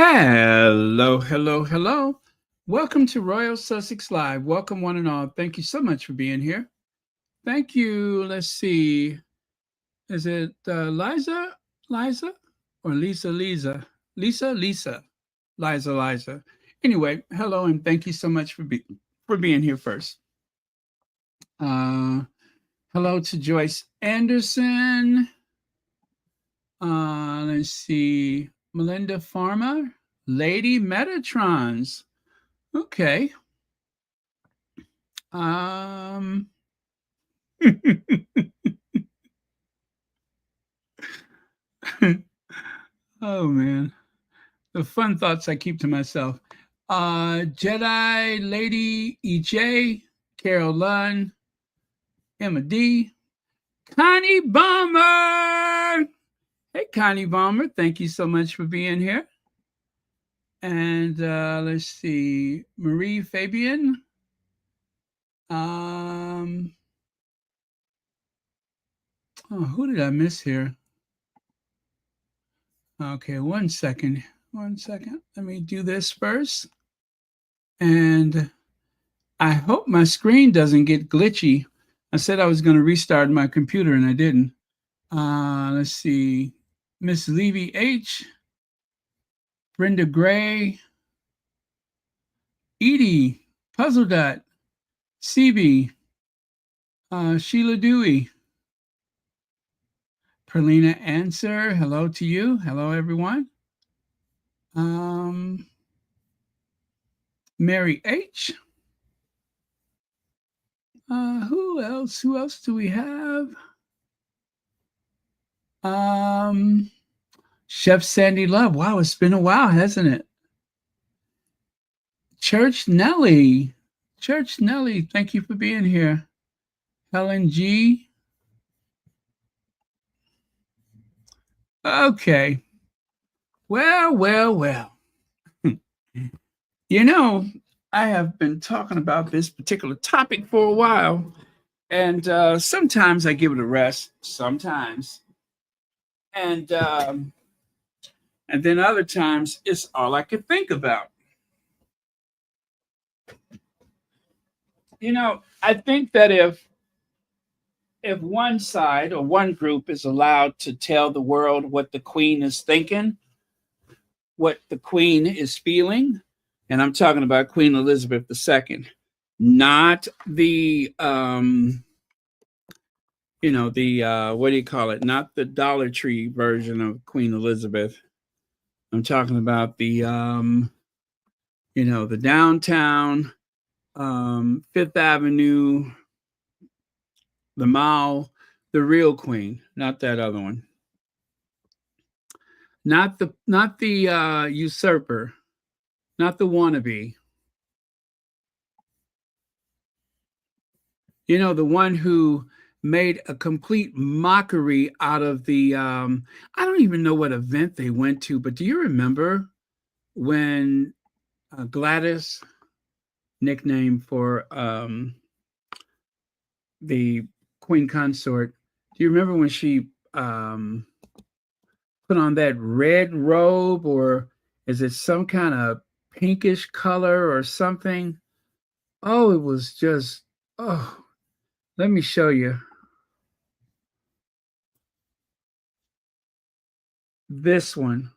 Hello, hello, hello. Welcome to Royal Sussex Live. Welcome, one and all. Thank you so much for being here. Thank you. Let's see. Is it Liza, or Lisa? Liza. Anyway, hello, and thank you so much for being here first. Uh, Hello to Joyce Anderson. Let's see. Melinda Farmer, Lady Metatrons. Okay. Um, oh man, the fun thoughts I keep to myself. Jedi Lady EJ, Carol Lunn, Emma D, Connie Bomber. Hey, Connie Bomber, thank you so much for being here. And let's see, Marie Fabian. Who did I miss here? Okay, one second. Let me do this first. And I hope my screen doesn't get glitchy. I said I was going to restart my computer and I didn't. Let's see. Miss Levy H, Brenda Gray, Edie, Puzzle Dot, CB, Sheila Dewey, Perlina Answer. Hello to you. Hello, everyone. Mary H. Who else? Who else do we have? Chef Sandy Love. Wow, it's been a while, hasn't it? Church Nelly. Thank you for being here. Helen G. Okay. Well. You know, I have been talking about this particular topic for a while, and sometimes I give it a rest, sometimes. And then other times it's all I could think about. I think that if one side or one group is allowed to tell the world what the queen is thinking, what the queen is feeling, and I'm talking about Queen Elizabeth II, not the what do you call it? Not the Dollar Tree version of Queen Elizabeth. I'm talking about the the downtown, Fifth Avenue, the Mall, the real queen, not that other one. Not the usurper, not the wannabe. The one who made a complete mockery out of the I don't even know what event they went to, but do you remember when Gladys, nickname for the queen consort, do you remember when she put on that red robe, or is it some kind of pinkish color or something? Oh, it was just, let me show you. This one.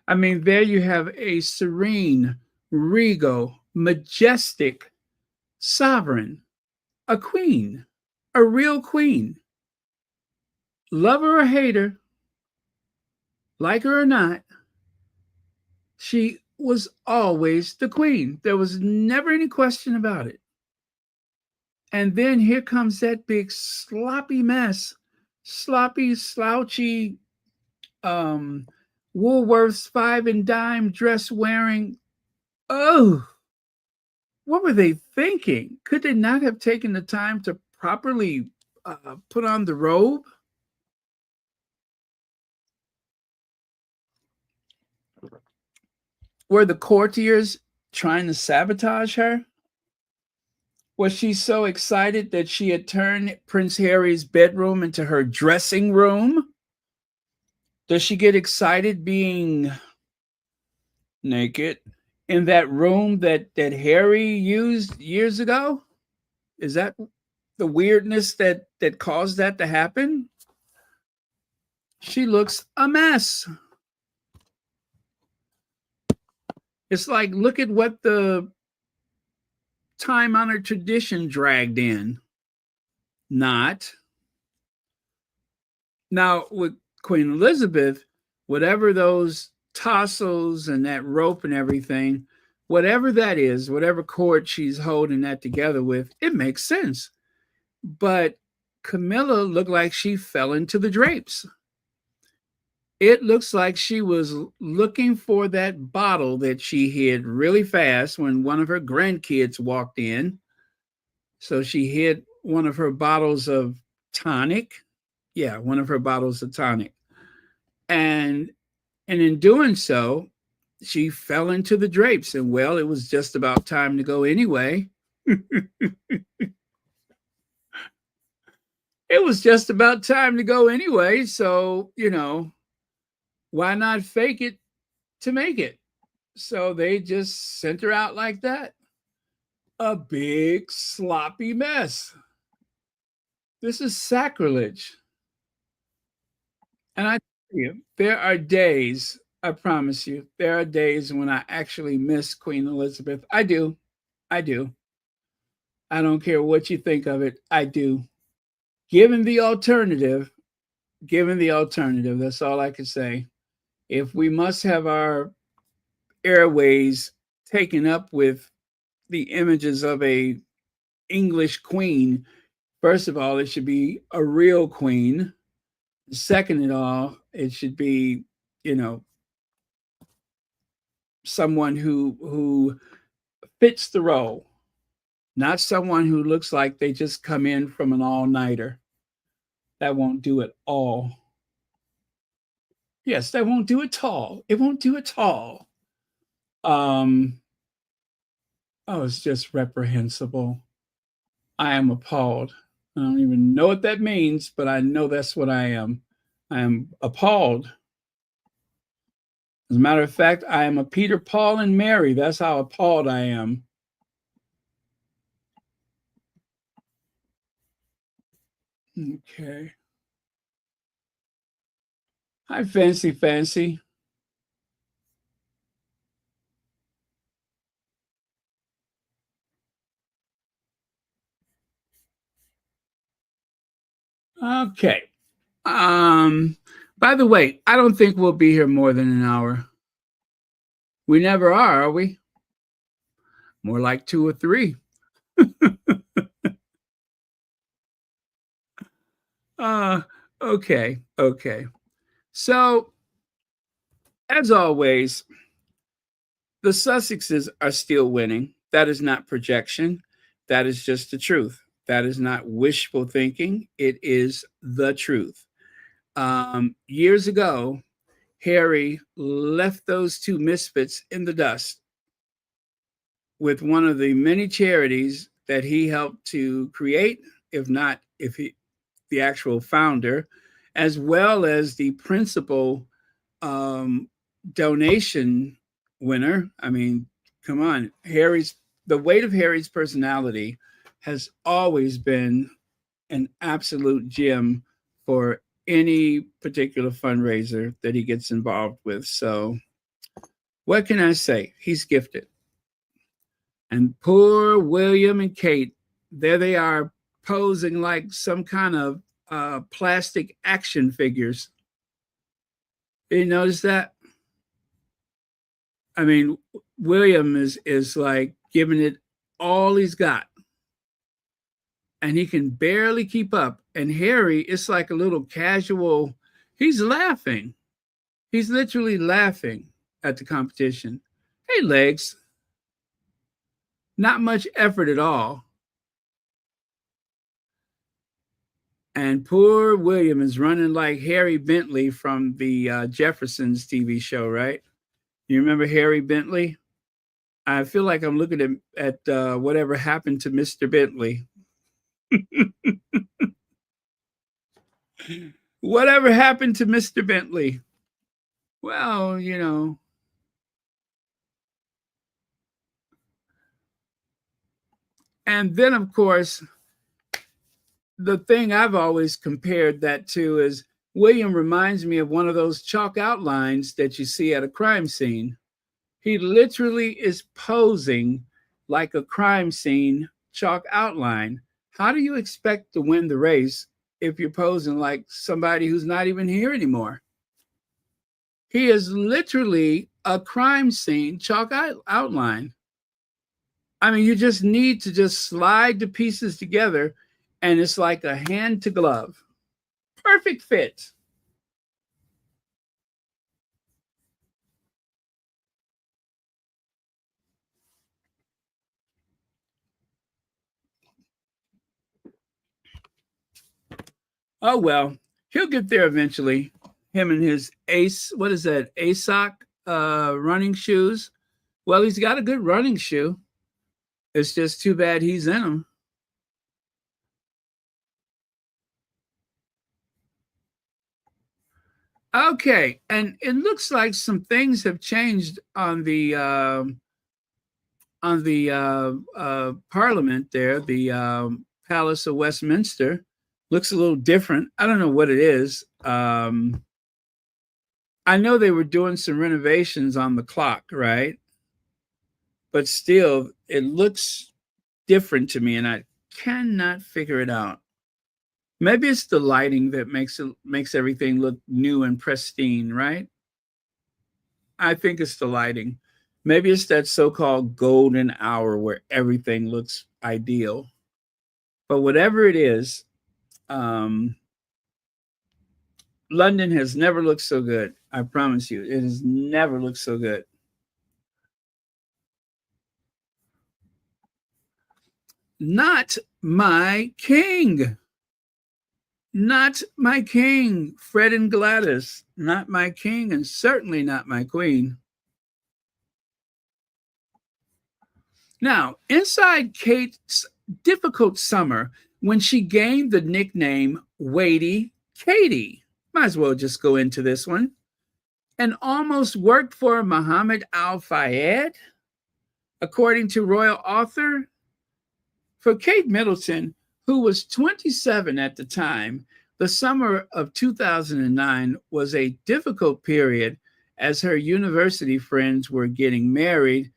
I mean, there you have a serene, regal, majestic sovereign, a queen, a real queen. Love her or hate her, like her or not, she was always the queen. There was never any question about it. And then here comes that big sloppy mess, sloppy, slouchy, Woolworths 5 and dime dress wearing. Oh, what were they thinking? Could they not have taken the time to properly put on the robe? Were the courtiers trying to sabotage her? Was she so excited that she had turned Prince Harry's bedroom into her dressing room? Does she get excited being naked in that room that Harry used years ago? Is that the weirdness that caused that to happen? She looks a mess. It's like, look at what the time honored tradition dragged in. Not. Now, with Queen Elizabeth, whatever those tassels and that rope and everything, whatever that is, whatever cord she's holding that together with, it makes sense. But Camilla looked like she fell into the drapes. It looks like she was looking for that bottle that she hid really fast when one of her grandkids walked in. So she hid one of her bottles of tonic. Yeah, one of her bottles of tonic. And in doing so, she fell into the drapes. And well, it was just about time to go anyway. It was just about time to go anyway. So, why not fake it to make it? So they just sent her out like that. A big sloppy mess. This is sacrilege. And I tell you, there are days, I promise you, there are days when I actually miss Queen Elizabeth. I do. I do. I don't care what you think of it. I do. Given the alternative, that's all I can say. If we must have our airways taken up with the images of a English queen, first of all, it should be a real queen. Second of all, it should be, you know, someone who fits the role, not someone who looks like they just come in from an all-nighter. That won't do it all. Yes, that won't do it all. It won't do it all. Um, oh, it's just reprehensible. I am appalled. I don't even know what that means, but I know that's what I am. I am appalled. As a matter of fact, I am a Peter, Paul, and Mary. That's how appalled I am. Okay. Hi, Fancy Fancy. Okay. Um, by the way, I don't think we'll be here more than an hour. We never are we? More like 2 or 3. Uh, okay, okay. So, as always, the Sussexes are still winning. That is not projection. That is just the truth. That is not wishful thinking. It is the truth. Years ago, Harry left those two misfits in the dust with one of the many charities that he helped to create, if not, if he, the actual founder, as well as the principal um, donation winner. I mean, come on, the weight of Harry's personality has always been an absolute gem for any particular fundraiser that he gets involved with. So, what can I say? He's gifted. And poor William and Kate, there they are posing like some kind of plastic action figures. Did you notice that? I mean, William is like giving it all he's got, and he can barely keep up. And Harry, it's like a little casual. He's laughing. He's literally laughing at the competition. Hey, legs, not much effort at all. And poor William is running like Harry Bentley from the Jeffersons TV show, right? You remember Harry Bentley? I feel like I'm looking at whatever happened to Mr. Bentley. Whatever happened to Mr. Bentley? Well, And then, of course, the thing I've always compared that to is William reminds me of one of those chalk outlines that you see at a crime scene. He literally is posing like a crime scene chalk outline. How do you expect to win the race if you're posing like somebody who's not even here anymore? He is literally a crime scene chalk outline. I mean, you just need to just slide the pieces together and it's like a hand to glove. Perfect fit. Oh, well, he'll get there eventually. Him and his Ace, what is that? ASOC running shoes. Well, he's got a good running shoe. It's just too bad he's in them. Okay, and it looks like some things have changed on the Parliament there. The Palace of Westminster looks a little different. I don't know what it is. I know they were doing some renovations on the clock, right? But still, it looks different to me, and I cannot figure it out. Maybe it's the lighting that makes everything look new and pristine, right? I think it's the lighting. Maybe it's that so-called golden hour where everything looks ideal. But whatever it is, um, London has never looked so good. I promise you, it has never looked so good. Not my king. Not my king, Fred and Gladys. Not my king, and certainly not my queen. Now, inside Kate's difficult summer, when she gained the nickname Waity Katie, might as well just go into this one, and almost worked for Muhammad Al Fayed, according to royal author. For Kate Middleton, who was 27 at the time, the summer of 2009 was a difficult period as her university friends were getting married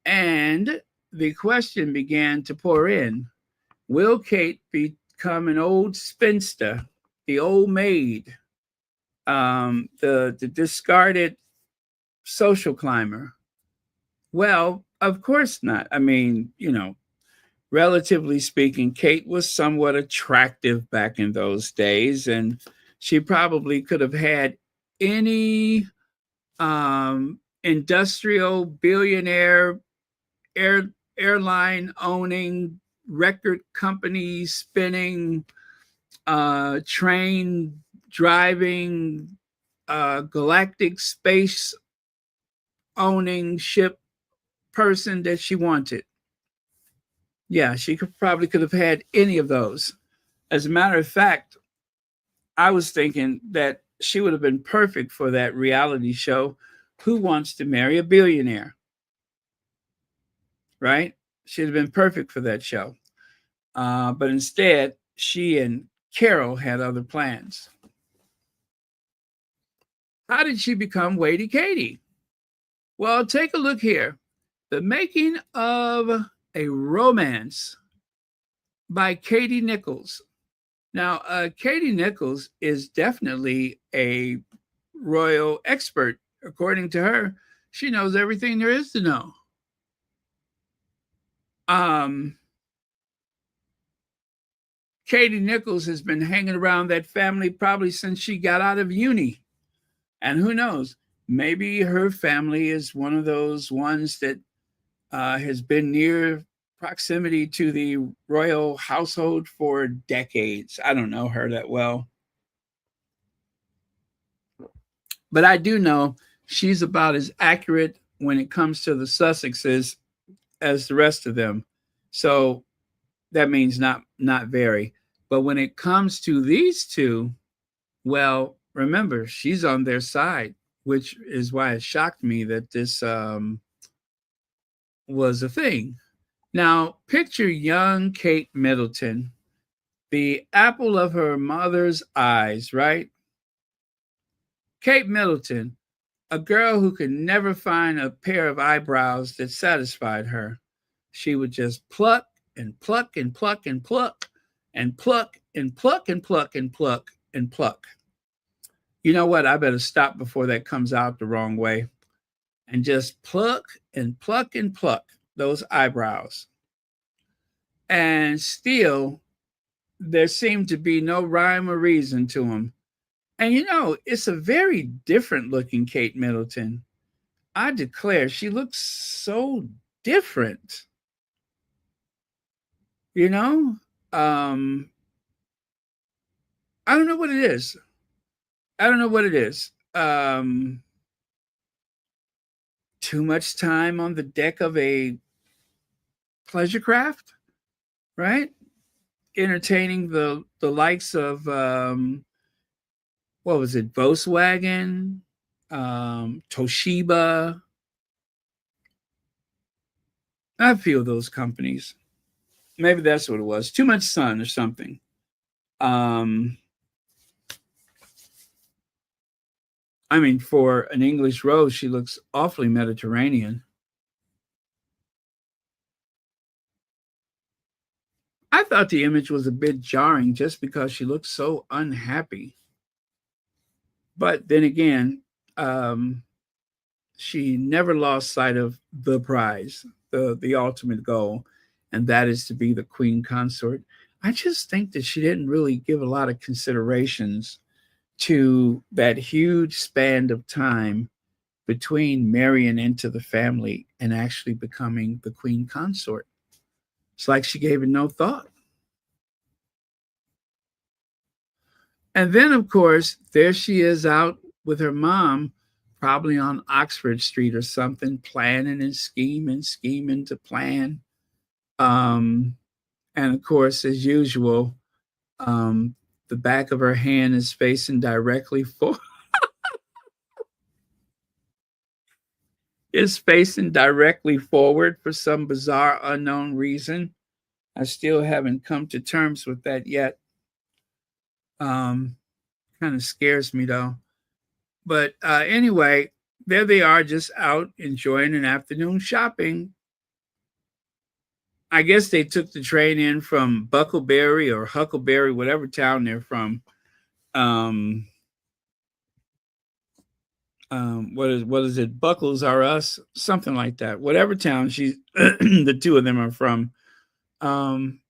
and the question began to pour in. Will Kate become an old spinster, the old maid, the discarded social climber? Well, of course not. I mean, relatively speaking, Kate was somewhat attractive back in those days, and she probably could have had any industrial billionaire airline owning, record company spinning, train driving, galactic space owning ship person that she wanted. Yeah, she probably could have had any of those. As a matter of fact, I was thinking that she would have been perfect for that reality show, Who Wants to Marry a Billionaire? Right? She'd have been perfect for that show. But instead, she and Carol had other plans. How did she become Waity Katie? Well, take a look here. The Making of a Romance by Katie Nichols. Now, Katie Nichols is definitely a royal expert. According to her, she knows everything there is to know. Katie Nichols has been hanging around that family probably since she got out of uni. And who knows, maybe her family is one of those ones that has been near proximity to the royal household for decades. I don't know her that well. But I do know she's about as accurate when it comes to the Sussexes as the rest of them. So that means not very. But when it comes to these two, well, remember, she's on their side, which is why it shocked me that this was a thing. Now, picture young Kate Middleton, the apple of her mother's eyes, right? Kate Middleton, a girl who could never find a pair of eyebrows that satisfied her. She would just pluck and pluck and pluck and pluck and pluck and pluck and pluck and pluck and pluck. You know what? I better stop before that comes out the wrong way. And just pluck and pluck and pluck those eyebrows. And still, there seemed to be no rhyme or reason to them. And it's a very different looking Kate Middleton. I declare, she looks so different. You know, um, I don't know what it is. I don't know what it is. Too much time on the deck of a pleasure craft, right? Entertaining the likes of what was it, Volkswagen, Toshiba. A few of those companies. Maybe that's what it was. Too much sun or something. Um, I mean, for an English rose, she looks awfully Mediterranean. I thought the image was a bit jarring just because she looked so unhappy. But then again, um, she never lost sight of the prize, the ultimate goal, and that is to be the queen consort. I just think that she didn't really give a lot of considerations to that huge span of time between marrying into the family and actually becoming the queen consort. It's like she gave it no thought. And then, of course, there she is out with her mom, probably on Oxford Street or something, planning and scheming to plan. Um, and of course, as usual, um, the back of her hand is facing directly for is facing directly forward for some bizarre unknown reason. I still haven't come to terms with that yet. Um, Kind of scares me though. But anyway, there they are, just out enjoying an afternoon shopping. I guess they took the train in from Buckleberry or Huckleberry, whatever town they're from. Um, what is it? Buckles are us, something like that. Whatever town the two of them are from.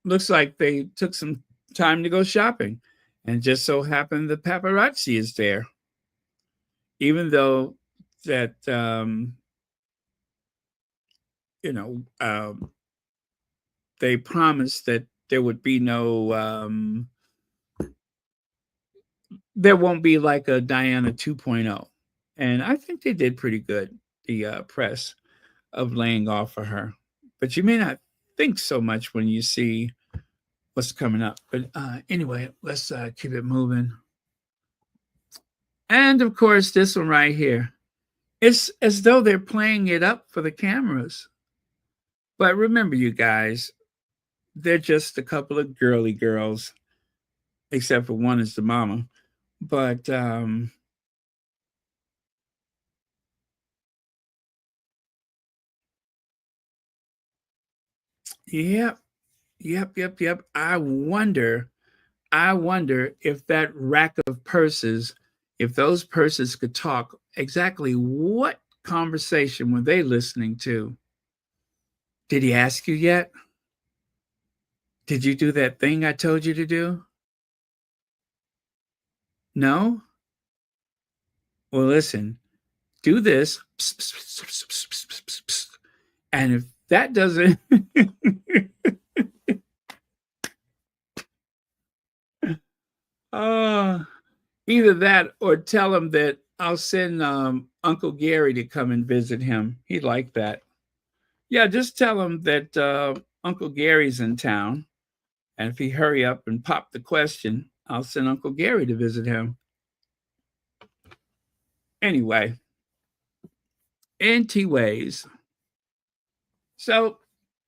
Looks like they took some time to go shopping, and just so happened the paparazzi is there. Even though that you know they promised that there would be no there won't be like a Diana 2.0. And I think they did pretty good, the press of laying off for her. But you may not think so much when you see what's coming up. But anyway, let's keep it moving. And of course, this one right here. It's as though they're playing it up for the cameras. But remember, you guys, they're just a couple of girly girls, except for one is the mama. But yep, yep. I wonder if that rack of purses, if those purses could talk, exactly what conversation were they listening to? Did he ask you yet? Did you do that thing I told you to do? No? Well, listen, do this. And if that doesn't, uh, either that or tell him that I'll send Uncle Gary to come and visit him. He'd like that. Yeah, just tell him that Uncle Gary's in town. And if he hurry up and pop the question, I'll send Uncle Gary to visit him. Anyway, anti ways. So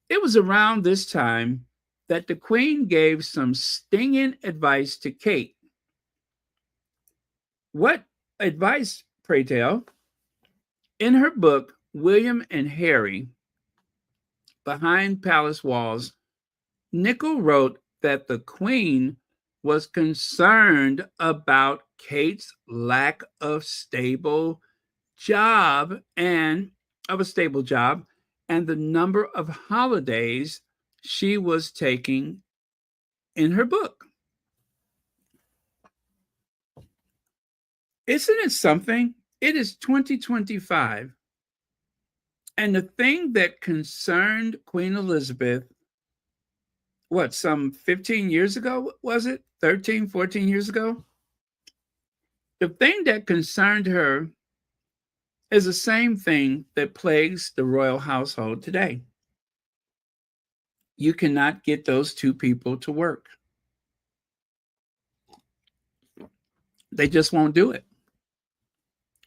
It was around this time that the Queen gave some stinging advice to Kate. What advice, pray tell? In her book, William and Harry, Behind Palace Walls, Nichol wrote that the Queen was concerned about Kate's lack of job and a stable job and the number of holidays she was taking in her book. Isn't it something? It is 2025. And the thing that concerned Queen Elizabeth, what, some 15 years ago, was it? 13, 14 years ago? The thing that concerned her is the same thing that plagues the royal household today. You cannot get those two people to work. They just won't do it.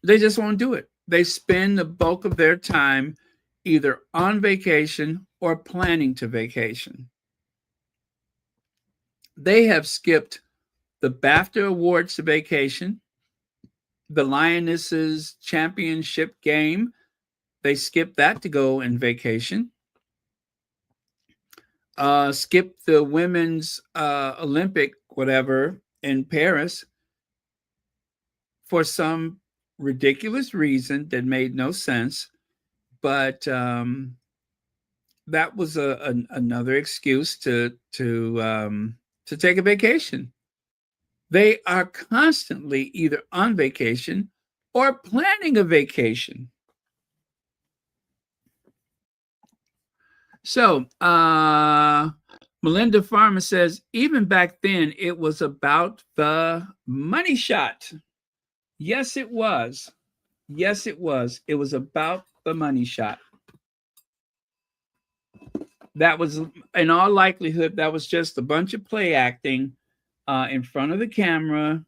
They just won't do it. They spend the bulk of their time either on vacation or planning to vacation. They have skipped the BAFTA Awards to vacation, the Lionesses Championship game. They skipped that to go in vacation. Skipped the women's Olympic whatever in Paris for some ridiculous reason that made no sense. But that was another excuse to take a vacation. They are constantly either on vacation or planning a vacation. So, Melinda Farmer says, even back then, it was about the money shot. Yes, it was. Yes, it was. It was about the money shot. That was, in all likelihood, that was just a bunch of play acting in front of the camera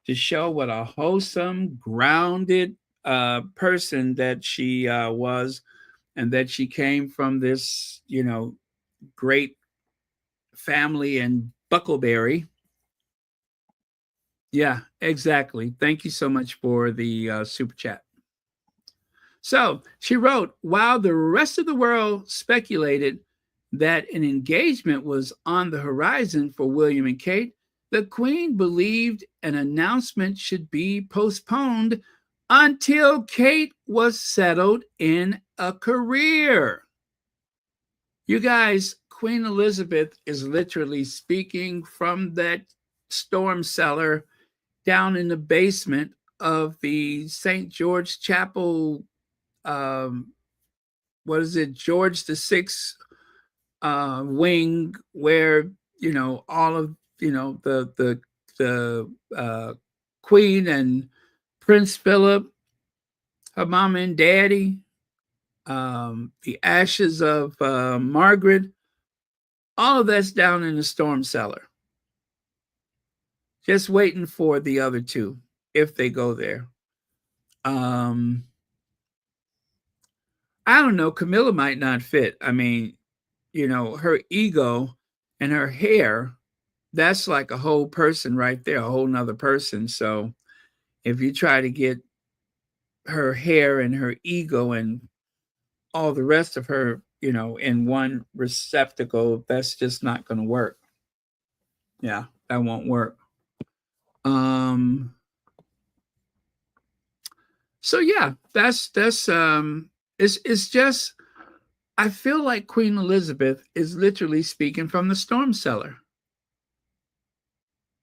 to show what a wholesome, grounded person that she was, and that she came from this, great family in Buckleberry. Yeah, exactly. Thank you so much for the super chat. So she wrote, while the rest of the world speculated that an engagement was on the horizon for William and Kate, the Queen believed an announcement should be postponed until Kate was settled in a career. You guys, Queen Elizabeth is literally speaking from that storm cellar down in the basement of the St. George Chapel. What is it, George the Sixth wing, where all of the Queen and Prince Philip, her mom and daddy, the ashes of Margaret, all of that's down in the storm cellar, just waiting for the other two if they go there. I don't know. Camilla might not fit. I mean, her ego and her hair, that's like a whole person right there, a whole nother person. So if you try to get her hair and her ego and all the rest of her, in one receptacle, that's just not going to work. Yeah, that won't work. So yeah, that's it's just, I feel like Queen Elizabeth is literally speaking from the storm cellar.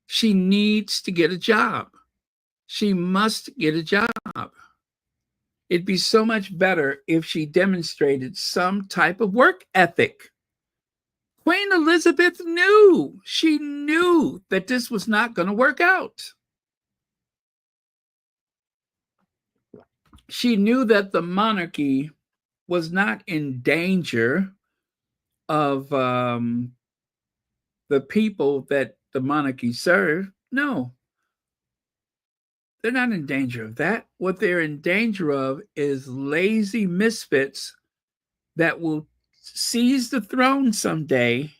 She needs to get a job. She must get a job. It'd be so much better if she demonstrated some type of work ethic. Queen Elizabeth knew. She knew that this was not going to work out. She knew that the monarchy was not in danger of the people that the monarchy served. No, they're not in danger of that. What they're in danger of is lazy misfits that will seize the throne someday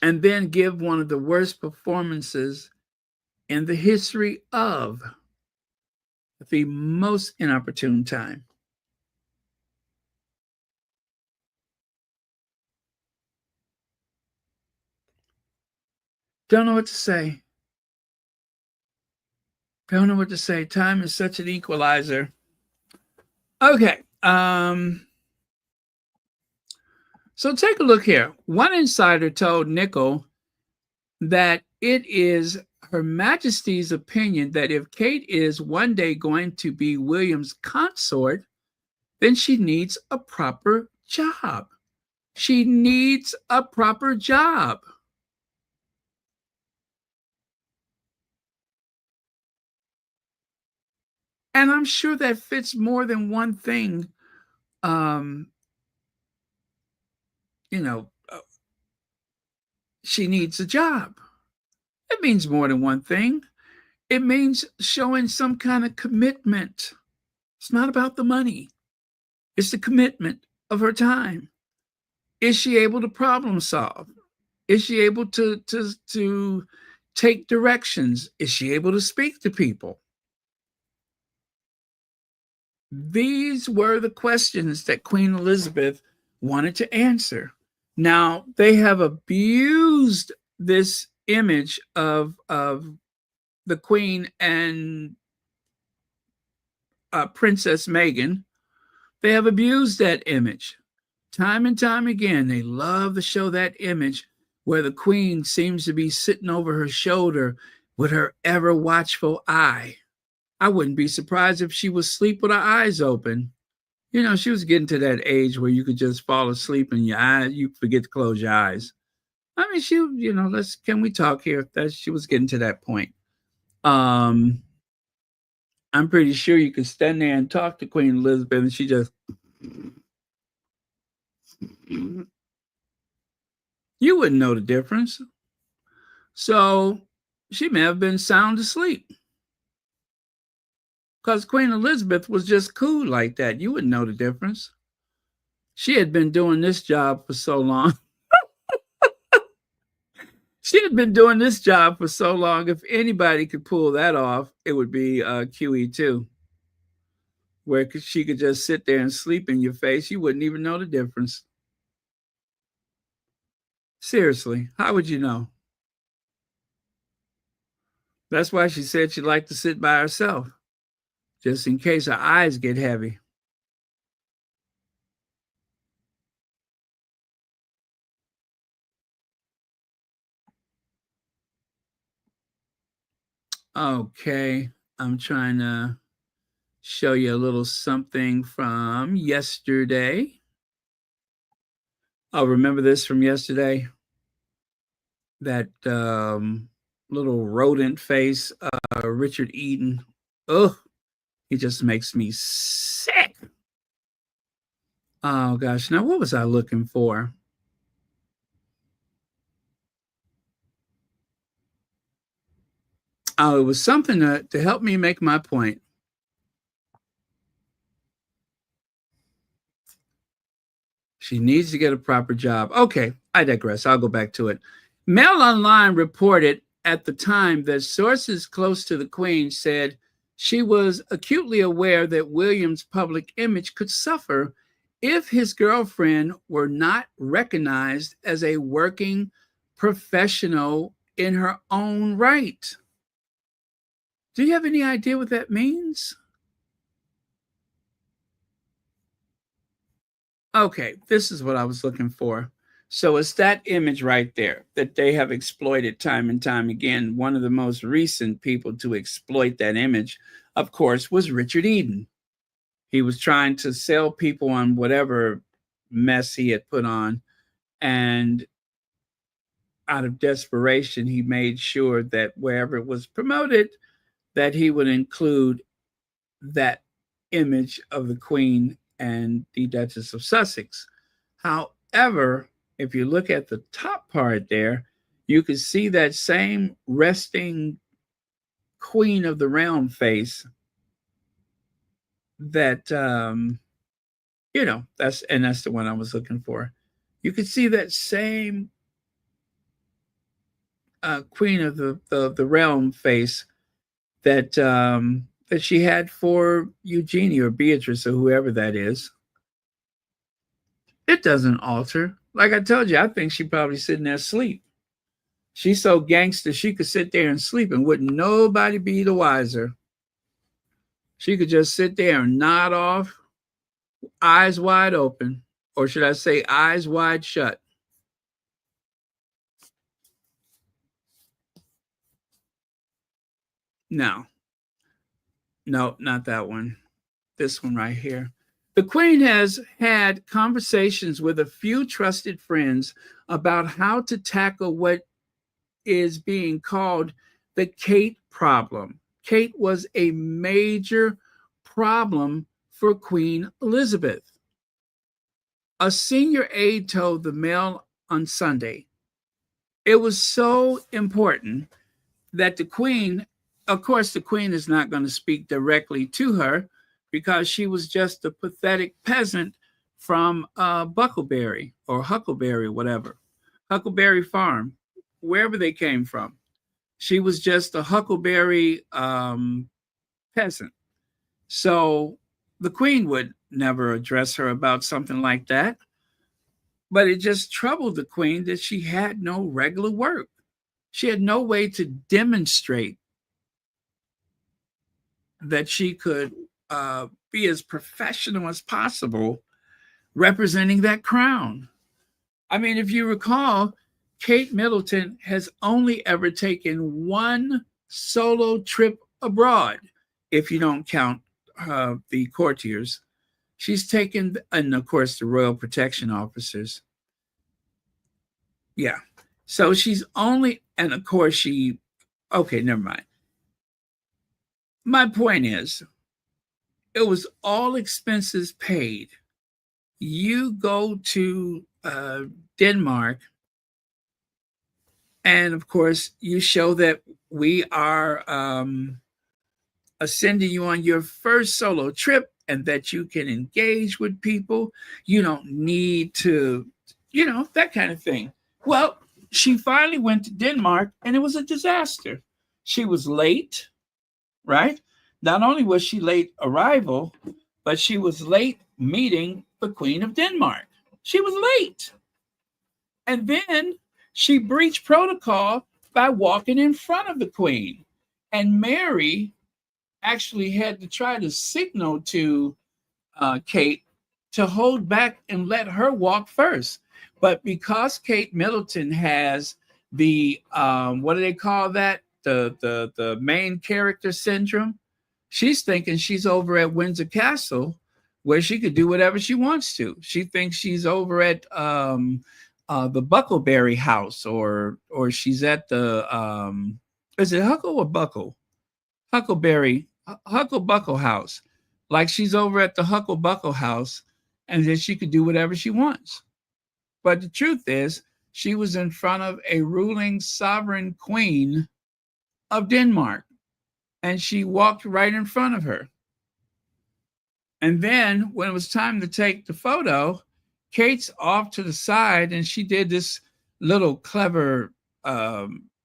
and then give one of the worst performances in the history of the most inopportune time. Don't know what to say. Don't know what to say. Time is such an equalizer. Okay. So take a look here. One insider told Nickel that it is Her Majesty's opinion that if Kate is one day going to be William's consort, then she needs a proper job. She needs a proper job. And I'm sure that fits more than one thing. You know, she needs a job. It means more than one thing. It means showing some kind of commitment. It's not about the money. It's the commitment of her time. Is she able to problem solve? Is she able to take directions? Is she able to speak to people? These were the questions that Queen Elizabeth wanted to answer. Now, they have abused this image of the Queen and Princess Meghan. They have abused that image. Time and time again, they love to show that image where the Queen seems to be sitting over her shoulder with her ever watchful eye. I wouldn't be surprised if she was asleep with her eyes open. You know, she was getting to that age where you could just fall asleep and your eyes, you forget to close your eyes. I mean, she, you know, can we talk here? That she was getting to that point. I'm pretty sure you could stand there and talk to Queen Elizabeth and she just, you wouldn't know the difference. So she may have been sound asleep. Because Queen Elizabeth was just cool like that. You wouldn't know the difference. She had been doing this job for so long. She had been doing this job for so long. If anybody could pull that off, it would be QE2, where she could just sit there and sleep in your face. You wouldn't even know the difference. Seriously, how would you know? That's why she said she liked to sit by herself, just in case her eyes get heavy. Okay, I'm trying to show you a little something from yesterday. Oh, remember this from yesterday? That little rodent face, Richard Eden. Oh, he just makes me sick. Oh gosh, now what was I looking for? Oh, it was something to help me make my point. She needs to get a proper job. Okay, I digress. I'll go back to it. Mail Online reported at the time that sources close to the Queen said she was acutely aware that William's public image could suffer if his girlfriend were not recognized as a working professional in her own right. Do you have any idea what that means? Okay, this is what I was looking for. So it's that image right there that they have exploited time and time again. One of the most recent people to exploit that image, of course, was Richard Eden. He was trying to sell people on whatever mess he had put on. And out of desperation, he made sure that wherever it was promoted, that he would include that image of the Queen and the Duchess of Sussex. However, if you look at the top part there, you can see that same resting Queen of the Realm face that that's the one I was looking for. You could see that same queen of the realm face that she had for Eugenie or Beatrice or whoever that is. It doesn't alter. Like I told you, I think she probably sitting there asleep. She's so gangster she could sit there and sleep and wouldn't nobody be the wiser. She could just sit there and nod off, eyes wide open, or should I say eyes wide shut. No, no, not that one. This one right here. The Queen has had conversations with a few trusted friends about how to tackle what is being called the Kate problem. Kate was a major problem for Queen Elizabeth. A senior aide told the Mail on Sunday it was so important that the Queen, of course, the Queen is not going to speak directly to her because she was just a pathetic peasant from Buckleberry or Huckleberry, whatever, Huckleberry Farm, wherever they came from. She was just a Huckleberry peasant. So the Queen would never address her about something like that. But it just troubled the Queen that she had no regular work. She had no way to demonstrate that she could be as professional as possible representing that crown. I mean, if you recall, Kate Middleton has only ever taken one solo trip abroad, if you don't count the courtiers. She's taken, and of course, the royal protection officers. Yeah. So she's only, and of course, okay, never mind. My point is, it was all expenses paid. You go to Denmark, and of course, you show that we are sending you on your first solo trip and that you can engage with people. You don't need to, that kind of thing. Well, she finally went to Denmark and it was a disaster. She was late, right? Not only was she late arrival, but she was late meeting the Queen of Denmark. She was late. And then she breached protocol by walking in front of the Queen. And Mary actually had to try to signal to Kate to hold back and let her walk first. But because Kate Middleton has the what do they call that? The main character syndrome. She's thinking she's over at Windsor Castle, where she could do whatever she wants to. She thinks she's over at the Buckleberry House, or she's at the is it Huckle or Buckle? Huckle Buckle House. Like she's over at the Huckle Buckle House, and then she could do whatever she wants. But the truth is, she was in front of a ruling sovereign queen of Denmark, and she walked right in front of her. And then when it was time to take the photo, Kate's off to the side, and she did this little clever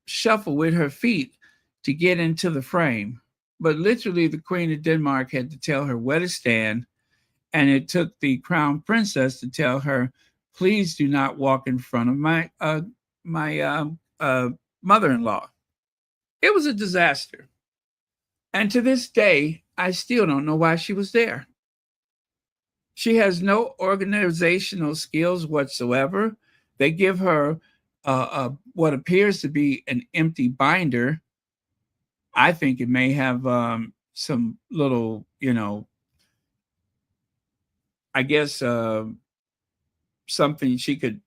shuffle with her feet to get into the frame. But literally, the Queen of Denmark had to tell her where to stand, and it took the Crown Princess to tell her, "Please do not walk in front of my mother-in-law." It was a disaster, and to this day, I still don't know why she was there. She has no organizational skills whatsoever. They give her what appears to be an empty binder. I think it may have some little, I guess something she could,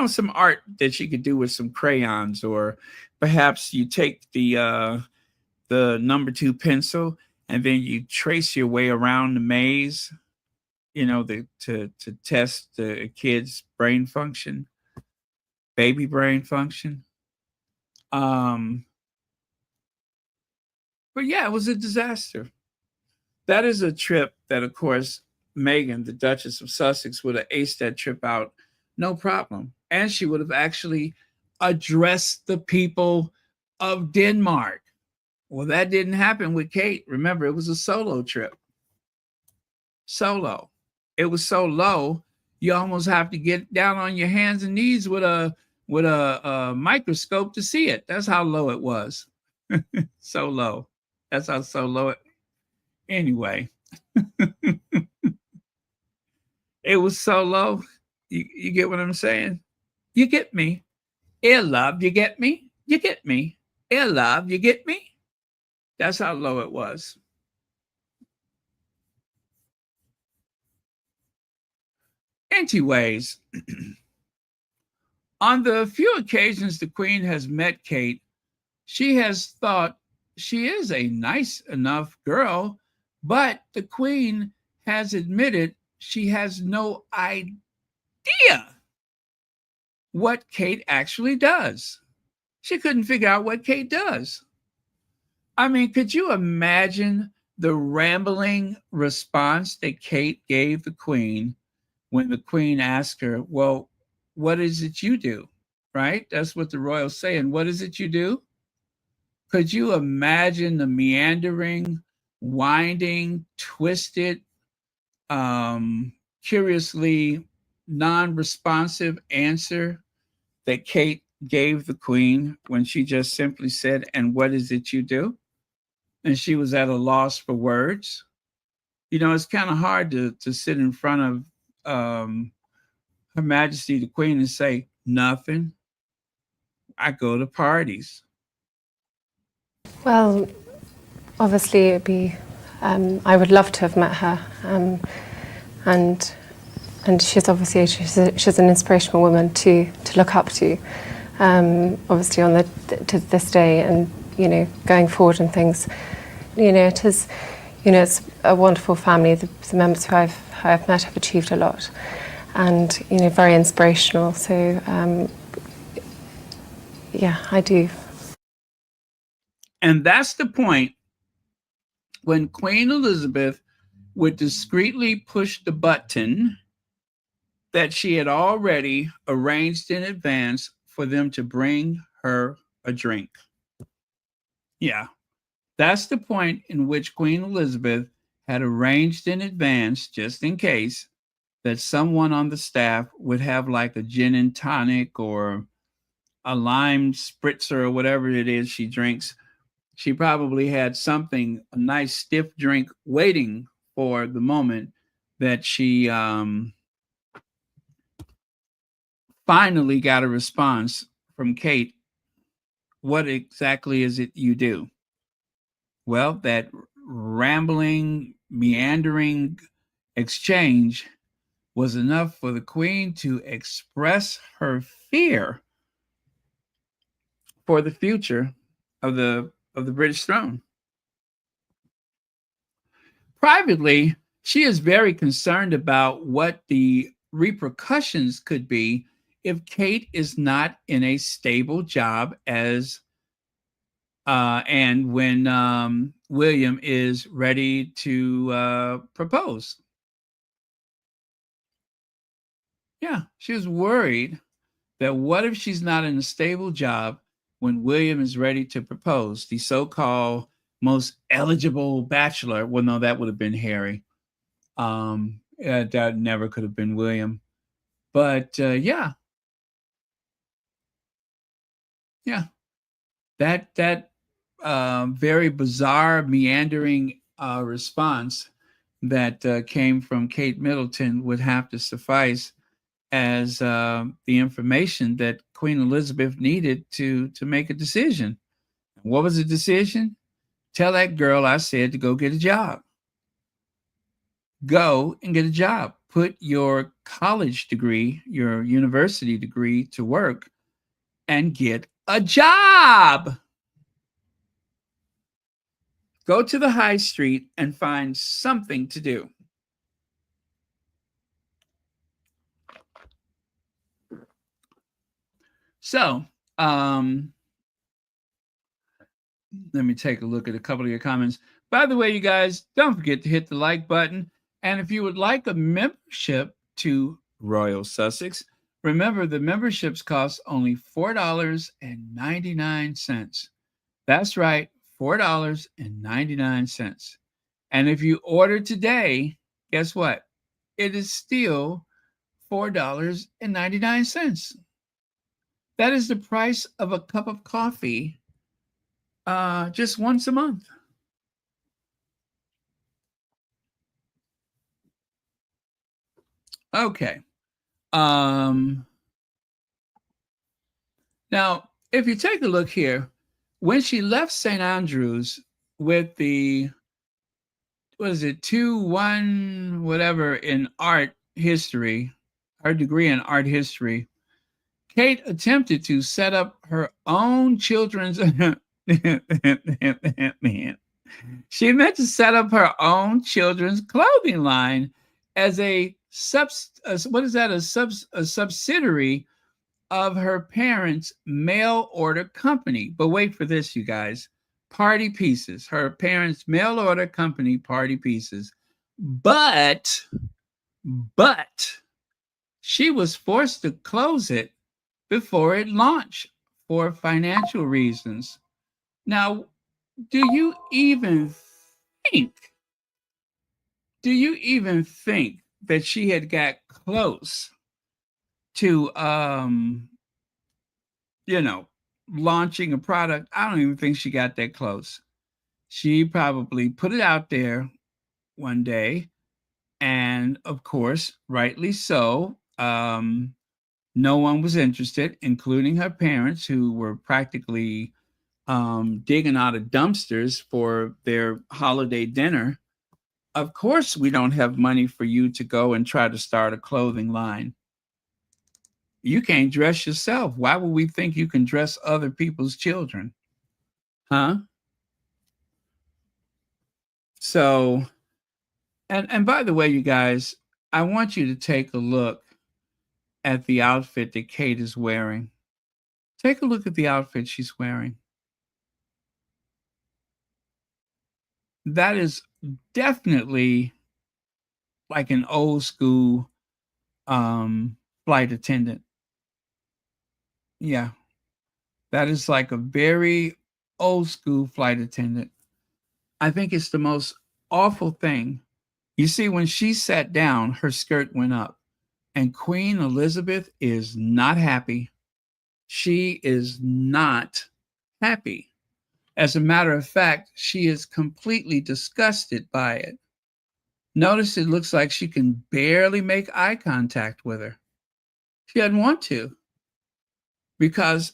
some art that she could do with some crayons, or perhaps you take the number 2 pencil and then you trace your way around the maze, to test the kid's brain function, baby brain function. But yeah, it was a disaster. That is a trip that, of course, Meghan, the Duchess of Sussex, would have aced that trip out, no problem. And she would have actually addressed the people of Denmark. Well, that didn't happen with Kate. Remember, it was a solo trip. Solo. It was so low, you almost have to get down on your hands and knees with a microscope to see it. That's how low it was. So low. That's how so low it. Anyway, it was so low. You get what I'm saying? You get me. Air love, you get me? You get me. Air love, you get me? That's how low it was. Anyways, on the few occasions the Queen has met Kate, she has thought she is a nice enough girl, but the Queen has admitted she has no idea what Kate actually does. She couldn't figure out what Kate does. I mean, could you imagine the rambling response that Kate gave the Queen when the Queen asked her, well, what is it you do? Right? That's what the royals say. And what is it you do? Could you imagine the meandering, winding, twisted, curiously non responsive answer that Kate gave the Queen when she just simply said, and what is it you do? And she was at a loss for words. You know, it's kind of hard to sit in front of Her Majesty the Queen and say, nothing. I go to parties. Well, obviously it'd be, I would love to have met her, and she's obviously she's an inspirational woman to look up to, obviously on to this day, and going forward and things. It is, it's a wonderful family. The members who I've met have achieved a lot, and very inspirational. So yeah, I do. And that's the point when Queen Elizabeth would discreetly push the button that she had already arranged in advance for them to bring her a drink. Yeah, that's the point in which Queen Elizabeth had arranged in advance, just in case, that someone on the staff would have like a gin and tonic or a lime spritzer or whatever it is she drinks. She probably had something, a nice stiff drink, waiting for the moment that she finally got a response from Kate. What exactly is it you do? Well, that rambling, meandering exchange was enough for the Queen to express her fear for the future of the British throne. Privately, she is very concerned about what the repercussions could be if Kate is not in a stable job as and when William is ready to propose. Yeah, she was worried that what if she's not in a stable job when William is ready to propose? The so-called most eligible bachelor. Well, no, that would have been Harry. That never could have been William. But yeah, that very bizarre, meandering response that came from Kate Middleton would have to suffice as the information that Queen Elizabeth needed to make a decision. What was the decision? Tell that girl I said to go get a job. Go and get a job. Put your college degree, your university degree to work and get a job. Go to the high street and find something to do. So, Let me take a look at a couple of your comments. By the way, you guys, don't forget to hit the like button. And if you would like a membership to Royal Sussex, remember the memberships cost only $4.99. That's right, $4.99. And if you order today, guess what? It is still $4.99. That is the price of a cup of coffee just once a month. Okay. Now, if you take a look here, when she left St. Andrews with the, what is it, 2-1, whatever, in art history, her degree in art history, Kate attempted to set up her own children's. She meant to set up her own children's clothing line as a subsidiary of her parents' mail order company. But wait for this, you guys. Party Pieces, her parents' mail order company, Party Pieces. But she was forced to close it before it launched for financial reasons. Now, do you even think that she had got close to launching a product? I don't even think she got that close. She probably put it out there one day, and of course, rightly so. No one was interested, including her parents, who were practically digging out of dumpsters for their holiday dinner. Of course, we don't have money for you to go and try to start a clothing line. You can't dress yourself. Why would we think you can dress other people's children? Huh? So, and by the way, you guys, I want you to take a look at the outfit that Kate is wearing. Take a look at the outfit she's wearing. That is definitely like an old school flight attendant. Yeah, that is like a very old school flight attendant. I think it's the most awful thing. You see, when she sat down, her skirt went up, and Queen Elizabeth is not happy. She is not happy. As a matter of fact, she is completely disgusted by it. Notice it looks like she can barely make eye contact with her. She doesn't want to, because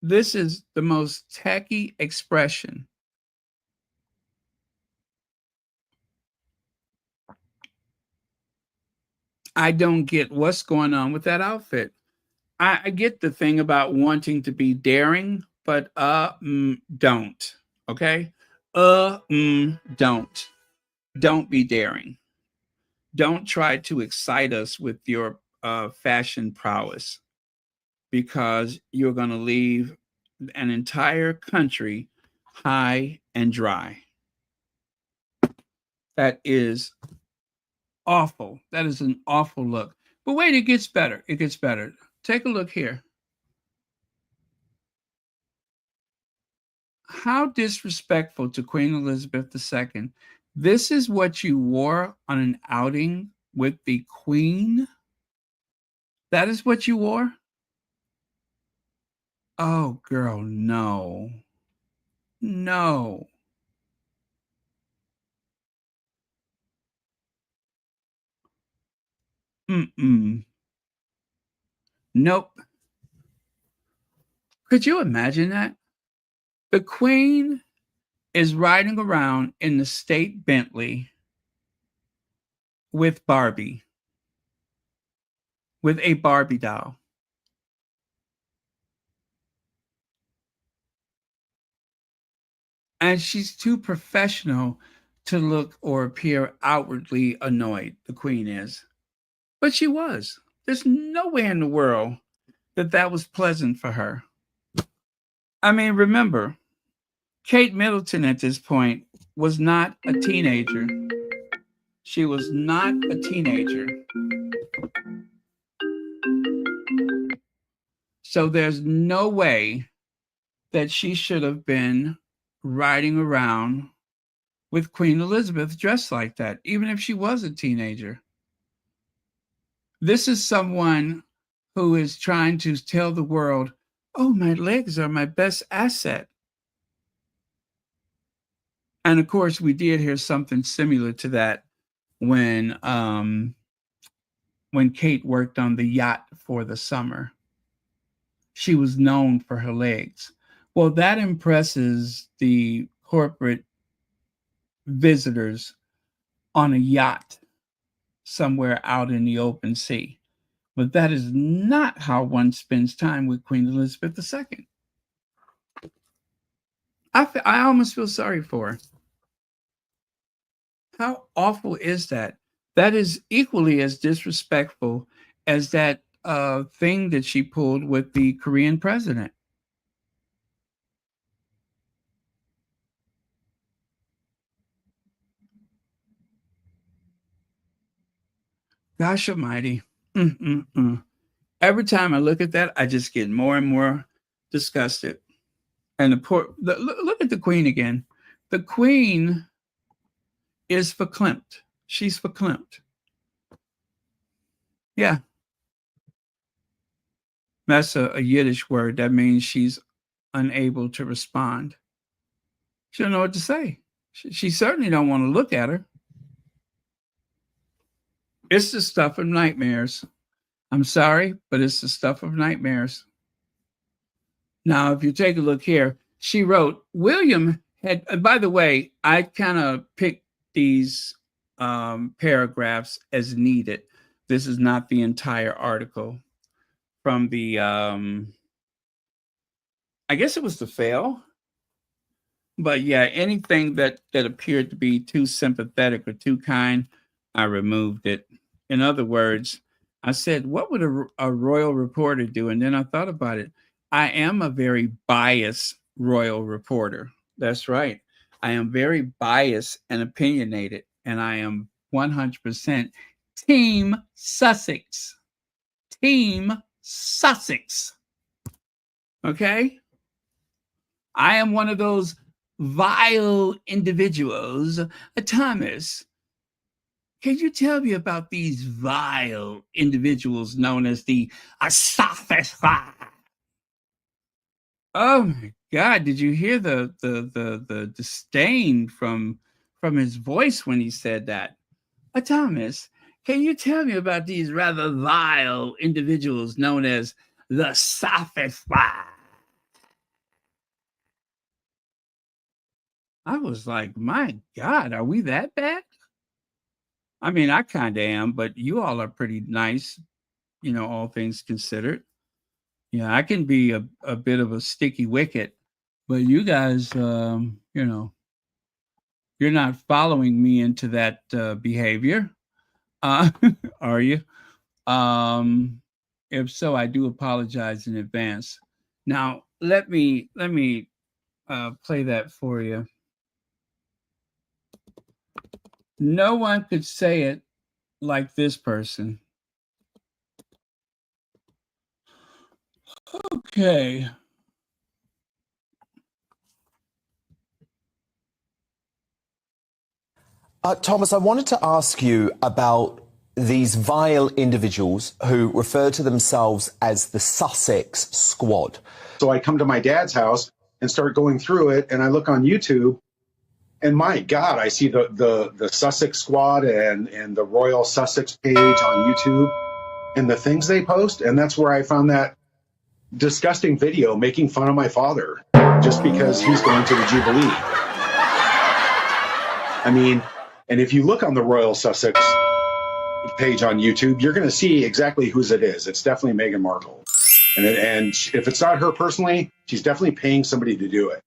this is the most tacky expression. I don't get what's going on with that outfit. I get the thing about wanting to be daring, but don't. Okay? Don't. Don't be daring. Don't try to excite us with your fashion prowess, because you're going to leave an entire country high and dry. That is awful. That is an awful look. But wait, it gets better. It gets better. Take a look here. How disrespectful to Queen Elizabeth II. This is what you wore on an outing with the Queen? That is what you wore? Oh, girl, no. No. Mm-mm. Nope. Could you imagine that? The Queen is riding around in the state Bentley with Barbie, with a Barbie doll. And she's too professional to look or appear outwardly annoyed, the Queen is. But she was. There's no way in the world that that was pleasant for her. I mean, remember, Kate Middleton at this point was not a teenager. She was not a teenager. So there's no way that she should have been riding around with Queen Elizabeth dressed like that, even if she was a teenager. This is someone who is trying to tell the world, oh, my legs are my best asset. And of course, we did hear something similar to that when Kate worked on the yacht for the summer. She was known for her legs. Well, that impresses the corporate visitors on a yacht somewhere out in the open sea. But that is not how one spends time with Queen Elizabeth II. I almost feel sorry for her. How awful is that? That is equally as disrespectful as that thing that she pulled with the Korean president. Gosh almighty. Every time I look at that, I just get more and more disgusted. And look at the Queen again. The Queen is verklempt. She's verklempt. Yeah. That's a Yiddish word. That means she's unable to respond. She don't know what to say. She certainly don't want to look at her. It's the stuff of nightmares. I'm sorry, but it's the stuff of nightmares. Now, if you take a look here, she wrote, William had, by the way, I kind of picked these paragraphs as needed. This is not the entire article from the, I guess it was the fail. But yeah, anything that appeared to be too sympathetic or too kind, I removed it. In other words, I said, what would a royal reporter do? And then I thought about it. I am a very biased royal reporter. That's right. I am very biased and opinionated, and I am 100% Team Sussex. Team Sussex. Okay? I am one of those vile individuals. Thomas, can you tell me about these vile individuals known as the Sophie? Oh my God! Did you hear the disdain from his voice when he said that? Thomas, can you tell me about these rather vile individuals known as the Sophie? I was like, my God, are we that bad? I mean, I kind of am, but you all are pretty nice, all things considered. Yeah, I can be a bit of a sticky wicket, but you guys, you're not following me into that behavior, are you? If so, I do apologize in advance. Now, let me play that for you. No one could say it like this person. Okay. Thomas, I wanted to ask you about these vile individuals who refer to themselves as the Sussex Squad. So I come to my dad's house and start going through it, and I look on YouTube, and my God, I see the Sussex Squad and the Royal Sussex page on YouTube and the things they post, and that's where I found that disgusting video making fun of my father just because he's going to the Jubilee. I mean, and if you look on the Royal Sussex page on YouTube, you're going to see exactly whose it is. It's definitely Meghan Markle. And if it's not her personally, she's definitely paying somebody to do it.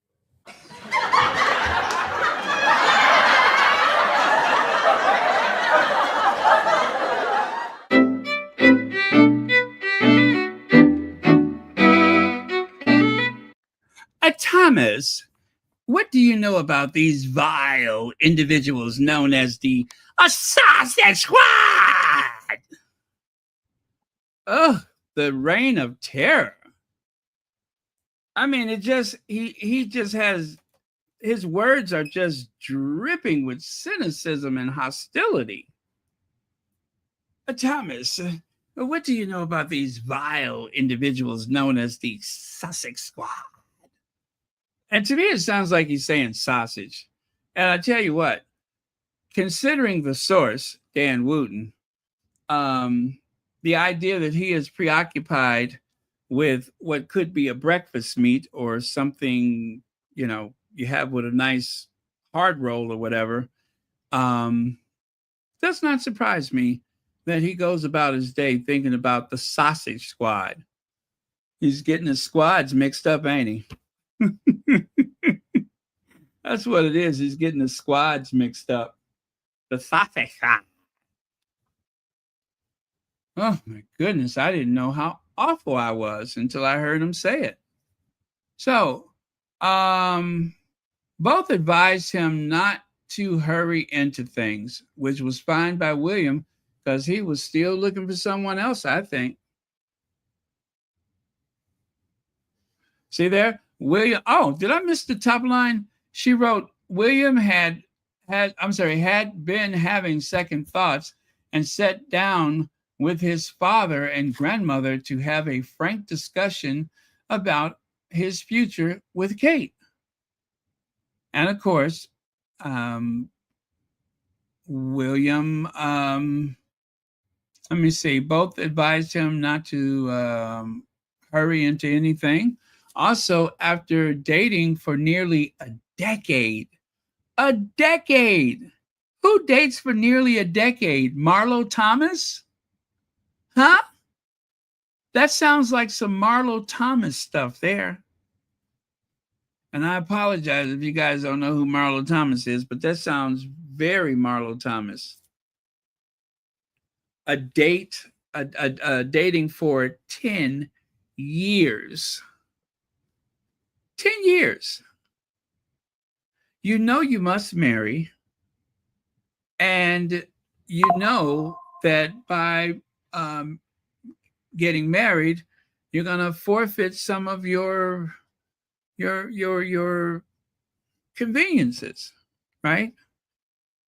Thomas, what do you know about these vile individuals known as the Sussex Squad? Oh, the reign of terror. I mean, he just has, his words are just dripping with cynicism and hostility. Thomas, what do you know about these vile individuals known as the Sussex Squad? And to me, it sounds like he's saying sausage. And I tell you what, considering the source, Dan Wooten, the idea that he is preoccupied with what could be a breakfast meat or something, you have with a nice hard roll or whatever, does not surprise me that he goes about his day thinking about the Sausage Squad. He's getting his squads mixed up, ain't he? That's what it is. He's getting the squads mixed up. The Sausage Squad. Oh my goodness, I didn't know how awful I was until I heard him say it. So, both advised him not to hurry into things, which was fine by William because he was still looking for someone else, I think. See there? William, oh, did I miss the top line? She wrote, William had been having second thoughts and sat down with his father and grandmother to have a frank discussion about his future with Kate. And of course, William, let me see, both advised him not to hurry into anything. Also, after dating for nearly a decade, who dates for nearly a decade? Marlo Thomas? Huh? That sounds like some Marlo Thomas stuff there. And I apologize if you guys don't know who Marlo Thomas is, but that sounds very Marlo Thomas. A dating for 10 years. 10 years. You know you must marry, and you know that by getting married, you're gonna forfeit some of your conveniences, right?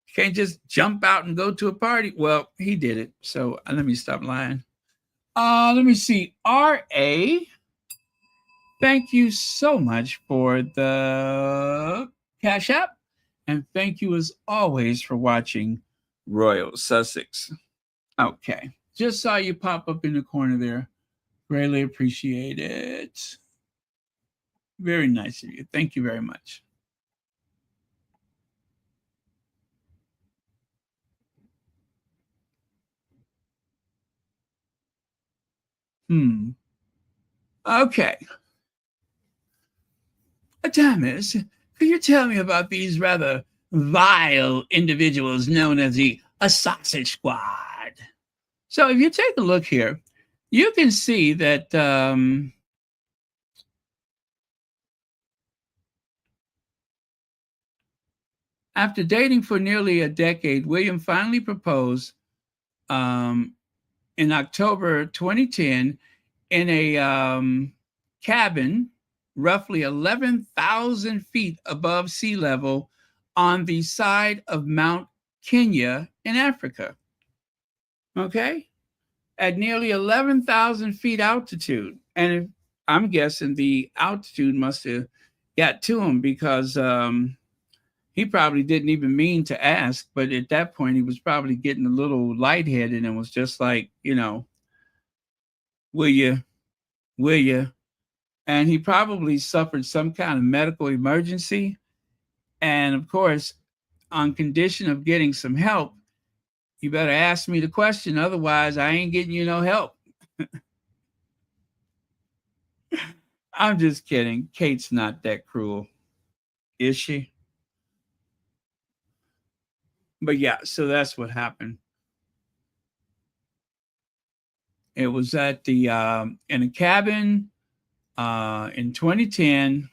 You can't just jump out and go to a party. Well, he did it. So let me stop lying. Let me see. R.A., thank you so much for the Cash App. And thank you as always for watching Royal Sussex. Okay. Just saw you pop up in the corner there. Greatly appreciate it. Very nice of you. Thank you very much. Okay. Thomas, could you tell me about these rather vile individuals known as the Sausage Squad? So if you take a look here, you can see that after dating for nearly a decade, William finally proposed in October 2010 in a cabin roughly 11,000 feet above sea level on the side of Mount Kenya in Africa. Okay? At nearly 11,000 feet altitude. And I'm guessing the altitude must have got to him because he probably didn't even mean to ask, but at that point he was probably getting a little lightheaded and was just like, will you? And he probably suffered some kind of medical emergency. And of course, on condition of getting some help, you better ask me the question. Otherwise, I ain't getting you no help. I'm just kidding. Kate's not that cruel. Is she? But yeah, so that's what happened. It was at the in a cabin in 2010,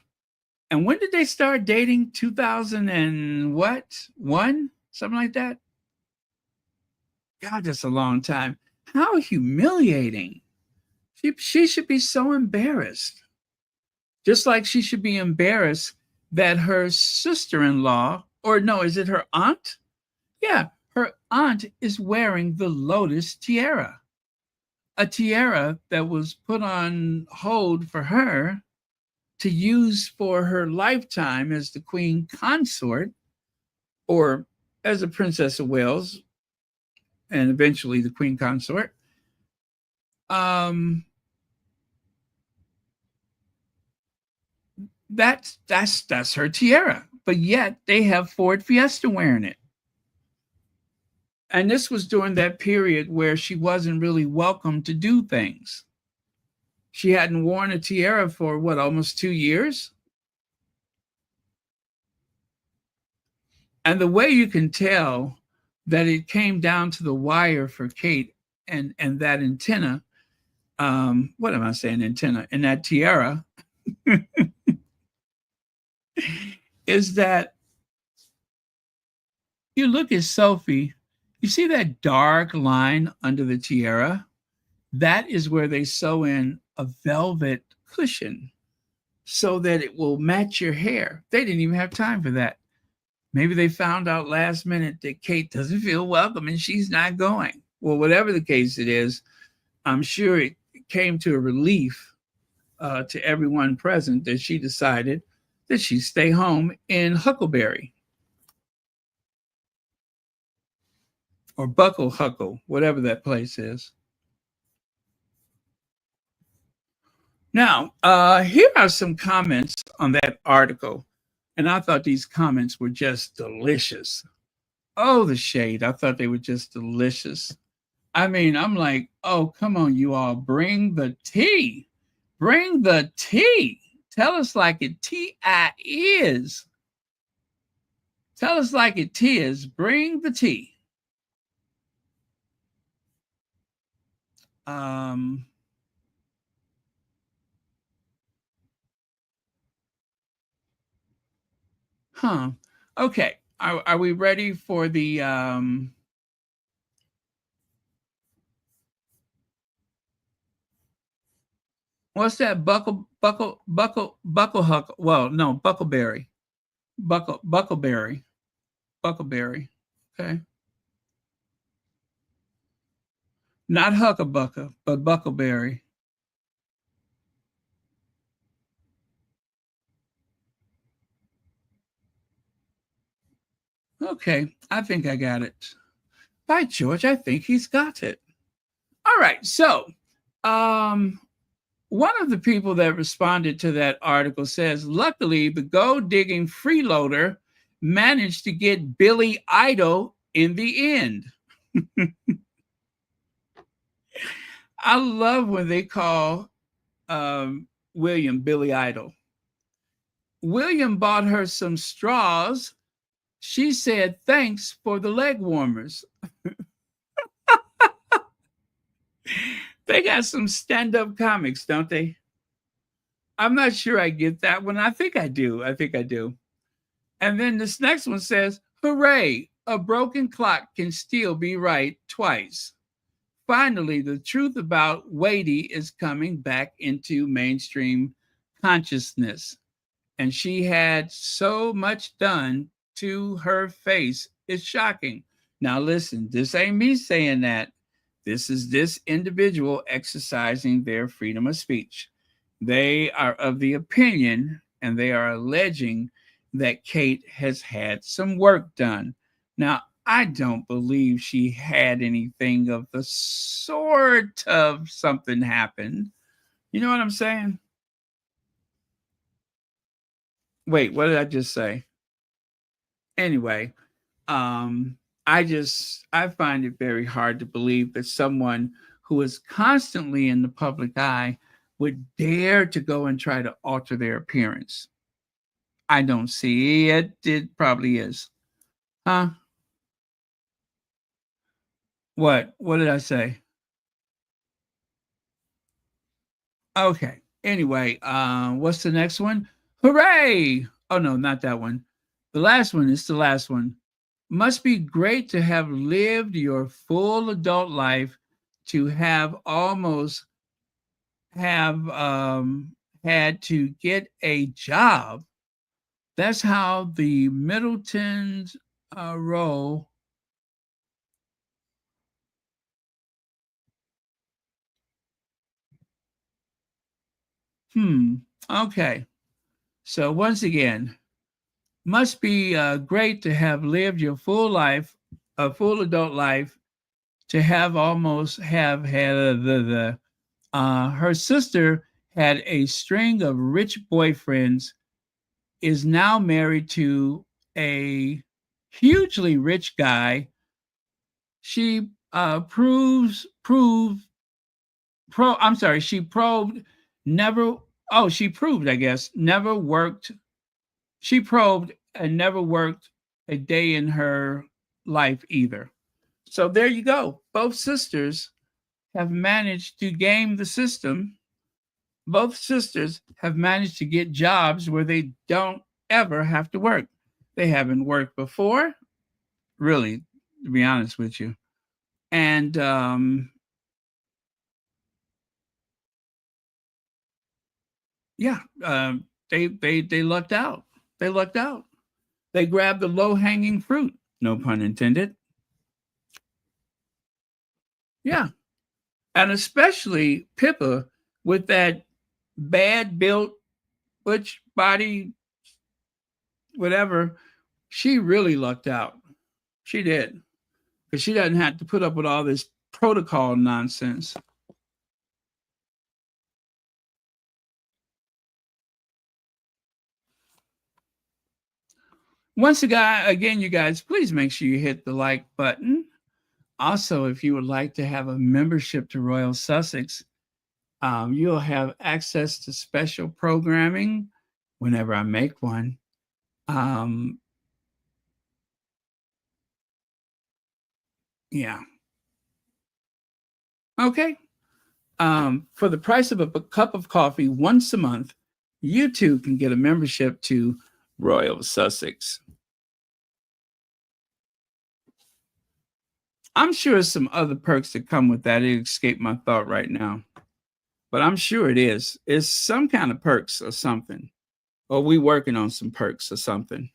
And when did they start dating? 2000 and what? One? Something like that? God, that's a long time. How humiliating. She should be so embarrassed. Just like she should be embarrassed that her sister-in-law, or no, is it her aunt? Yeah, her aunt is wearing the Lotus tiara, a tiara that was put on hold for her to use for her lifetime as the Queen Consort or as a Princess of Wales and eventually the Queen Consort. That's her tiara, but yet they have Ford Fiesta wearing it. And this was during that period where she wasn't really welcome to do things. She hadn't worn a tiara for what, almost 2 years? And the way you can tell that it came down to the wire for Kate and that antenna, what am I saying, antenna, and that tiara, is that you look at Sophie, you see that dark line under the tiara? That is where they sew in a velvet cushion so that it will match your hair. They didn't even have time for that. Maybe they found out last minute that Kate doesn't feel welcome and she's not going. Well, whatever the case it is, I'm sure it came to a relief to everyone present that she decided that she'd stay home in Huckleberry or Huckle, whatever that place is. Now, here are some comments on that article. And I thought these comments were just delicious. Oh, the shade. I thought they were just delicious. I mean, I'm like, oh, come on, you all. Bring the tea. Bring the tea. Tell us like it is. Tell us like it is. Bring the tea. Okay. Are we ready for the what's that? Buckleberry. Well, no, Buckleberry. Buckleberry. Okay. Not Huckabucka, but Buckleberry. Okay, I think I got it. By George, I think he's got it. All right, so one of the people that responded to that article says, luckily, the gold-digging freeloader managed to get Billy Idol in the end. I love when they call William Billy Idol. William bought her some straws. She said, thanks for the leg warmers. They got some stand-up comics, don't they? I'm not sure I get that one. I think I do. And then this next one says, hooray, a broken clock can still be right twice. Finally, the truth about Waity is coming back into mainstream consciousness. And she had so much done to her face. It's shocking. Now, listen, this ain't me saying that. This is this individual exercising their freedom of speech. They are of the opinion and they are alleging that Kate has had some work done. Now, I don't believe she had anything of the sort of something happened. You know what I'm saying? Wait, what did I just say? Anyway, I find it very hard to believe that someone who is constantly in the public eye would dare to go and try to alter their appearance. I don't see it. It probably is. Huh? What? What did I say? Okay. Anyway, what's the next one? Hooray! Oh, no, not that one. The last one is the last one. Must be great to have lived your full adult life to have almost have had to get a job. That's how the Middletons roll. Okay. So once again, must be great to have lived your full life, a full adult life, to have almost have had her sister had a string of rich boyfriends, is now married to a hugely rich guy. She she probed never, oh, she proved, I guess, never worked. She probed and never worked a day in her life either. So there you go. Both sisters have managed to game the system. Both sisters have managed to get jobs where they don't ever have to work. They haven't worked before, really, to be honest with you. And they lucked out. They lucked out. They grabbed the low-hanging fruit, no pun intended. Yeah. And especially Pippa with that bad built butch body, whatever, she really lucked out. She did. Because she doesn't have to put up with all this protocol nonsense. Once again, you guys, please make sure you hit the like button. Also, if you would like to have a membership to Royal Sussex, you'll have access to special programming whenever I make one. Yeah. Okay. For the price of a cup of coffee once a month, you too can get a membership to Royal Sussex. I'm sure there's some other perks that come with that. It escaped my thought right now. But I'm sure it is. It's some kind of perks or something. Or we working on some perks or something.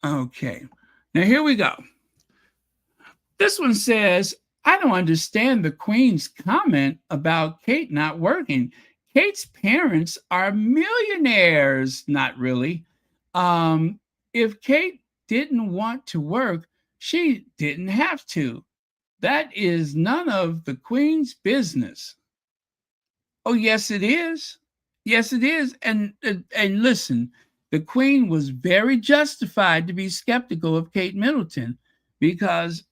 Okay. Now here we go. This one says, I don't understand the Queen's comment about Kate not working. Kate's parents are millionaires. Not really. If Kate didn't want to work, she didn't have to. That is none of the Queen's business. Oh, yes, it is. Yes, it is. And listen, the Queen was very justified to be skeptical of Kate Middleton because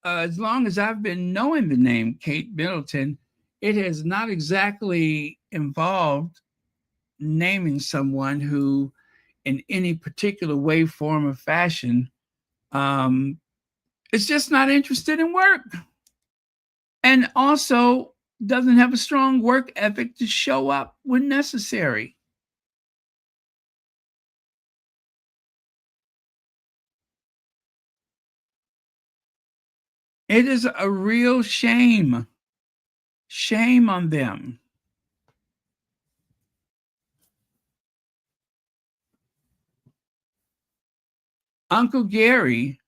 as long as I've been knowing the name Kate Middleton, it has not exactly involved naming someone who, in any particular way, form, or fashion, is just not interested in work. And also doesn't have a strong work ethic to show up when necessary. It is a real shame. Shame on them. Uncle Gary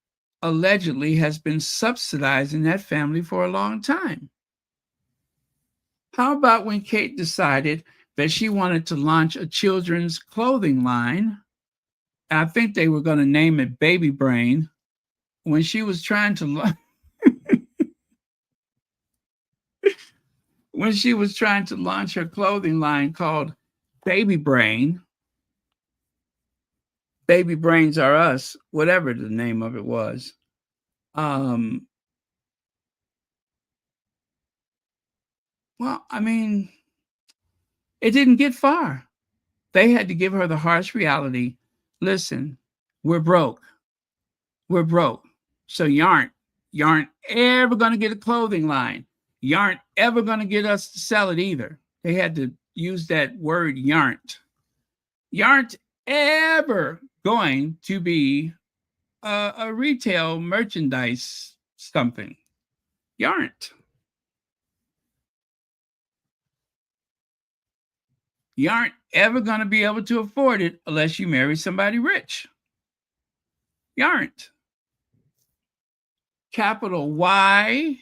allegedly has been subsidizing that family for a long time. How about when Kate decided that she wanted to launch a children's clothing line? I think they were going to name it Baby Brain. When she was trying to when she was trying to launch her clothing line called Baby Brain, Baby Brains Are Us, whatever the name of it was. Well, I mean, it didn't get far. They had to give her the harsh reality. Listen, we're broke. We're broke. So you aren't. You aren't ever going to get a clothing line. You aren't ever going to get us to sell it either. They had to use that word yarn't. You aren't ever going to be a retail merchandise something. You aren't. You aren't ever going to be able to afford it unless you marry somebody rich. You aren't. Capital Y,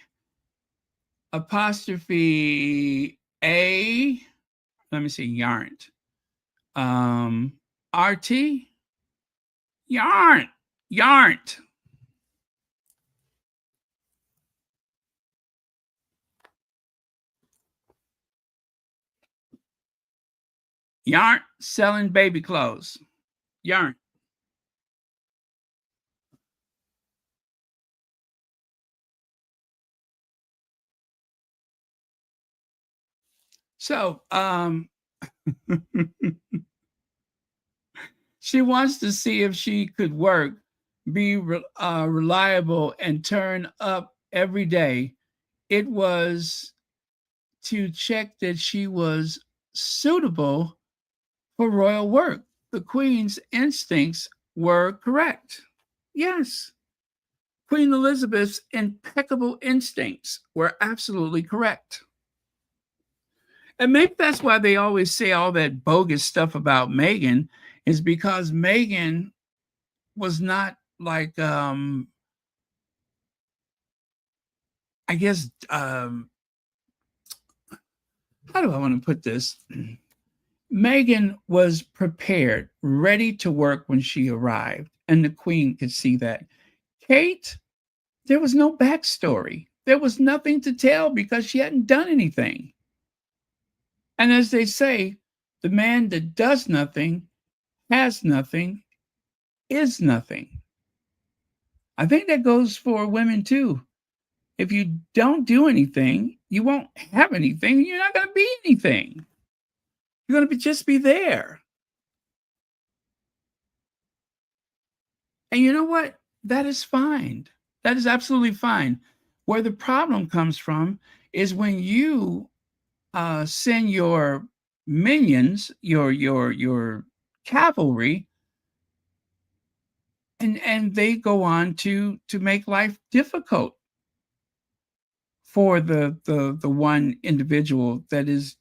apostrophe A, let me see, you aren't. RT, you aren't. You aren't. You aren't selling baby clothes. You aren't. So, she wants to see if she could work, be reliable, and turn up every day. It was to check that she was suitable for royal work. The Queen's instincts were correct. Yes. Queen Elizabeth's impeccable instincts were absolutely correct. And maybe that's why they always say all that bogus stuff about Meghan, is because Meghan was not like, I guess, how do I want to put this? Meghan was prepared, ready to work when she arrived, and the Queen could see that. Kate, there was no backstory. There was nothing to tell because she hadn't done anything. And as they say, the man that does nothing, has nothing, is nothing. I think that goes for women too. If you don't do anything, you won't have anything. You're not going to be anything. You're going to just be there. And you know what? That is fine. That is absolutely fine. Where the problem comes from is when you send your minions, your cavalry, and they go on to make life difficult for the one individual that is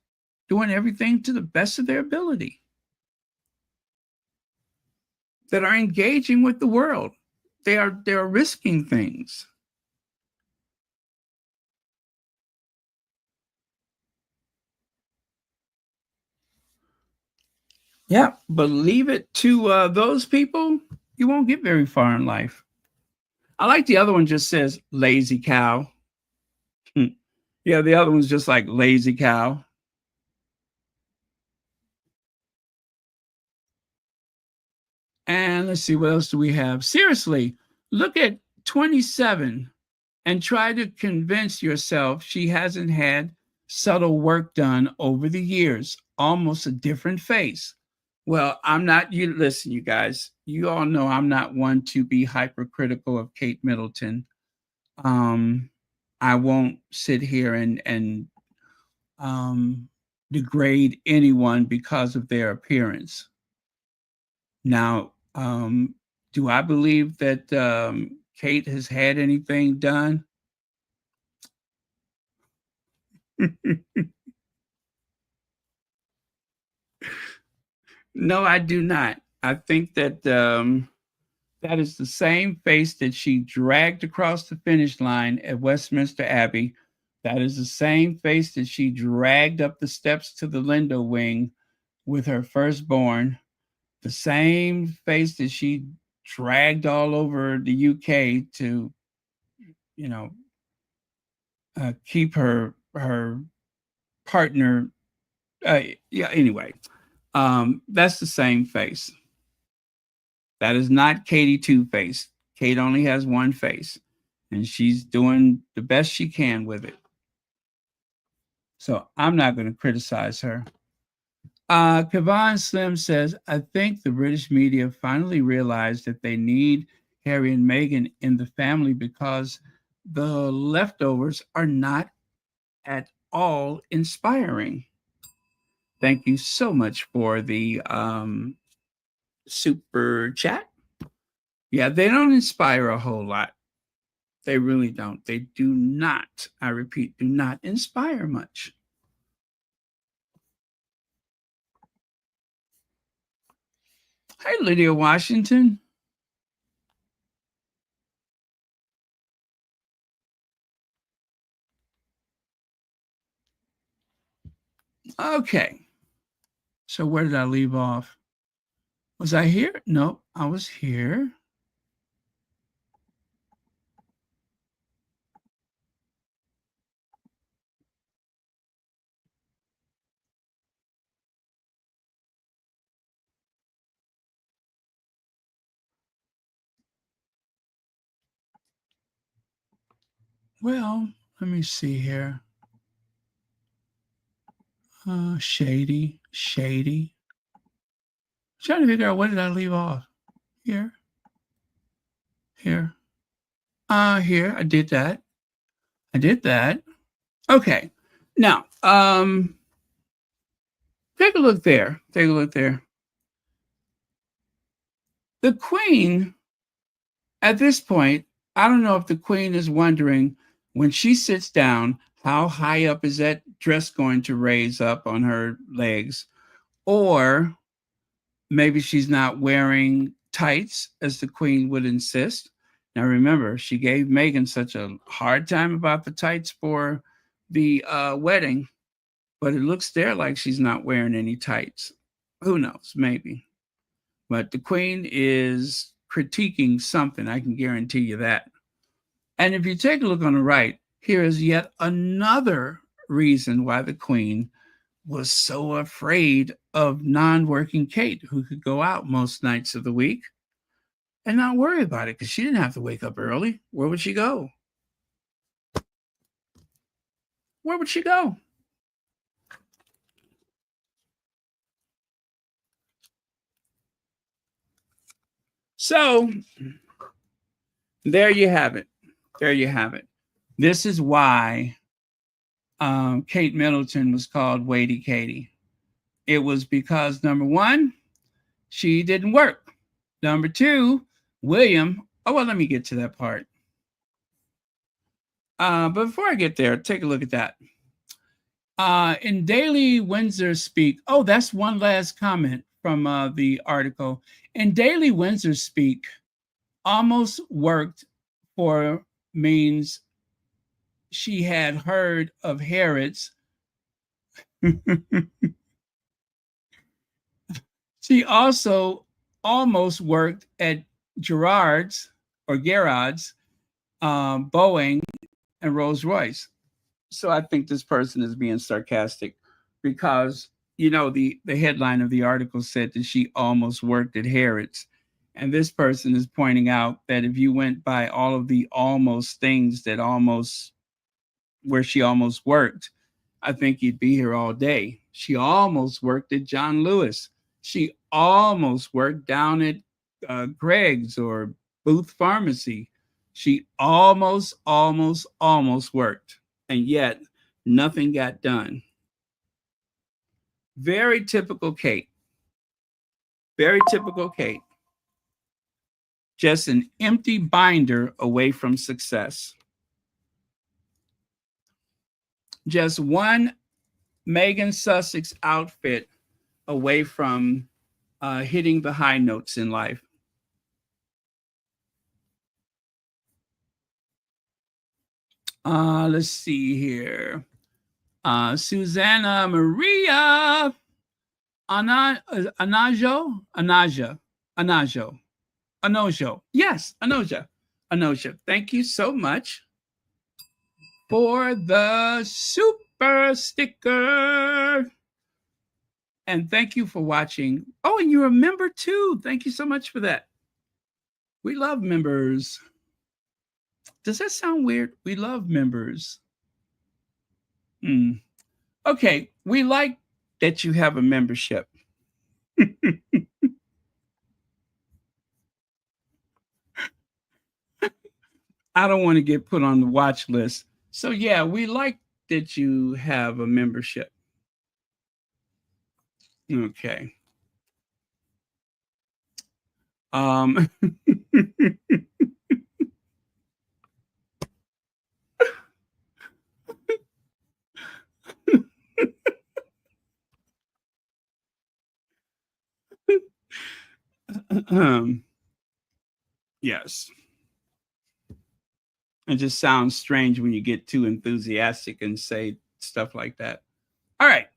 doing everything to the best of their ability, that are engaging with the world. They are risking things. Yeah, but leave it to those people, you won't get very far in life. I like the other one just says lazy cow. Yeah, the other one's just like lazy cow. And let's see, what else do we have? Seriously, look at 27 and try to convince yourself she hasn't had subtle work done over the years, almost a different face. Well, I'm not, you listen, you guys, you all know I'm not one to be hypercritical of Kate Middleton. I won't sit here and degrade anyone because of their appearance. Now, do I believe that Kate has had anything done? No, I do not. I think that that is the same face that she dragged across the finish line at Westminster Abbey. That is the same face that she dragged up the steps to the Lindo wing with her firstborn. The same face that she dragged all over the UK to, you know, keep her partner. Yeah. Anyway, that's the same face. That is not Katie Two-Face. Kate only has one face, and she's doing the best she can with it. So I'm not going to criticize her. Kavan Slim says, I think the British media finally realized that they need Harry and Meghan in the family because the leftovers are not at all inspiring. Thank you so much for the super chat. Yeah, they don't inspire a whole lot. They really don't. They do not, I repeat, do not inspire much. Hi, Lydia Washington. Okay. So where did I leave off? Was I here? No, I was here. Well, let me see here. Shady. Trying to figure out what did I leave off? Here. Here. Here. I did that. Okay. Now, take a look there. The Queen, at this point, I don't know if the Queen is wondering when she sits down, how high up is that dress going to raise up on her legs? Or maybe she's not wearing tights as the Queen would insist. Now, remember, she gave Meghan such a hard time about the tights for the wedding, but it looks there like she's not wearing any tights. Who knows? Maybe. But the Queen is critiquing something. I can guarantee you that. And if you take a look on the right, here is yet another reason why the Queen was so afraid of non-working Kate, who could go out most nights of the week and not worry about it because she didn't have to wake up early. Where would she go? So there you have it. This is why Kate Middleton was called Waity Katie. It was because, number one, she didn't work. Number two, William. Oh, well, let me get to that part. But before I get there, take a look at that. In Daily Windsor Speak, oh, that's one last comment from the article. In Daily Windsor Speak, almost worked for means she had heard of Harrods. She also almost worked at Gerard's, Boeing, and Rolls-Royce. So I think this person is being sarcastic because, you know, the headline of the article said that she almost worked at Harrods. And this person is pointing out that if you went by all of the almost things that where she almost worked, I think you'd be here all day. She almost worked at John Lewis. She almost worked down at Greg's or Booth Pharmacy. She almost worked, and yet nothing got done. Very typical Kate. Just an empty binder away from success. Just one Meghan Sussex outfit away from hitting the high notes in life. Let's see here. Susanna Maria Anajo. Yes, Anoja. Thank you so much for the super sticker. And thank you for watching. Oh, and you're a member too. Thank you so much for that. We love members. Does that sound weird? We love members. Okay, we like that you have a membership. I don't want to get put on the watch list. So yeah, we like that you have a membership. Okay. Um yes. It just sounds strange when you get too enthusiastic and say stuff like that. All right.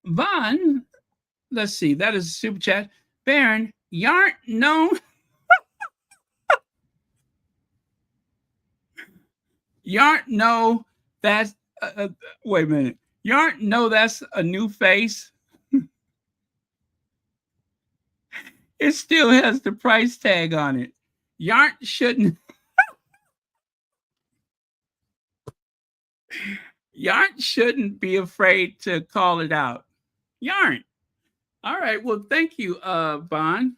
Von, let's see. That is a super chat. Baron, yarn no. Yarn no. That's wait a minute. Yarn no, that's a new face. It still has the price tag on it. Yarn shouldn't Yarn shouldn't be afraid to call it out. Yarn. All right. Well, thank you, Von.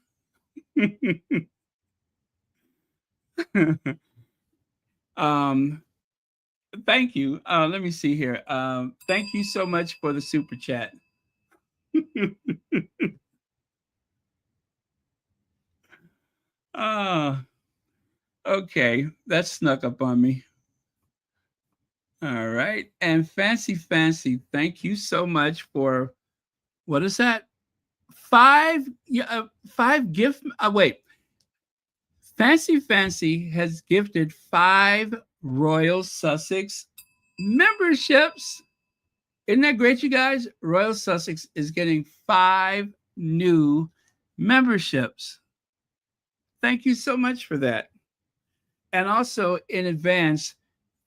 Thank you. Let me see here. Thank you so much for the super chat. Okay. That snuck up on me. All right. And Fancy, thank you so much for, what is that? Five gift. Wait. Fancy has gifted 5 Royal Sussex memberships. Isn't that great, you guys? Royal Sussex is getting 5 new memberships. Thank you so much for that. And also in advance,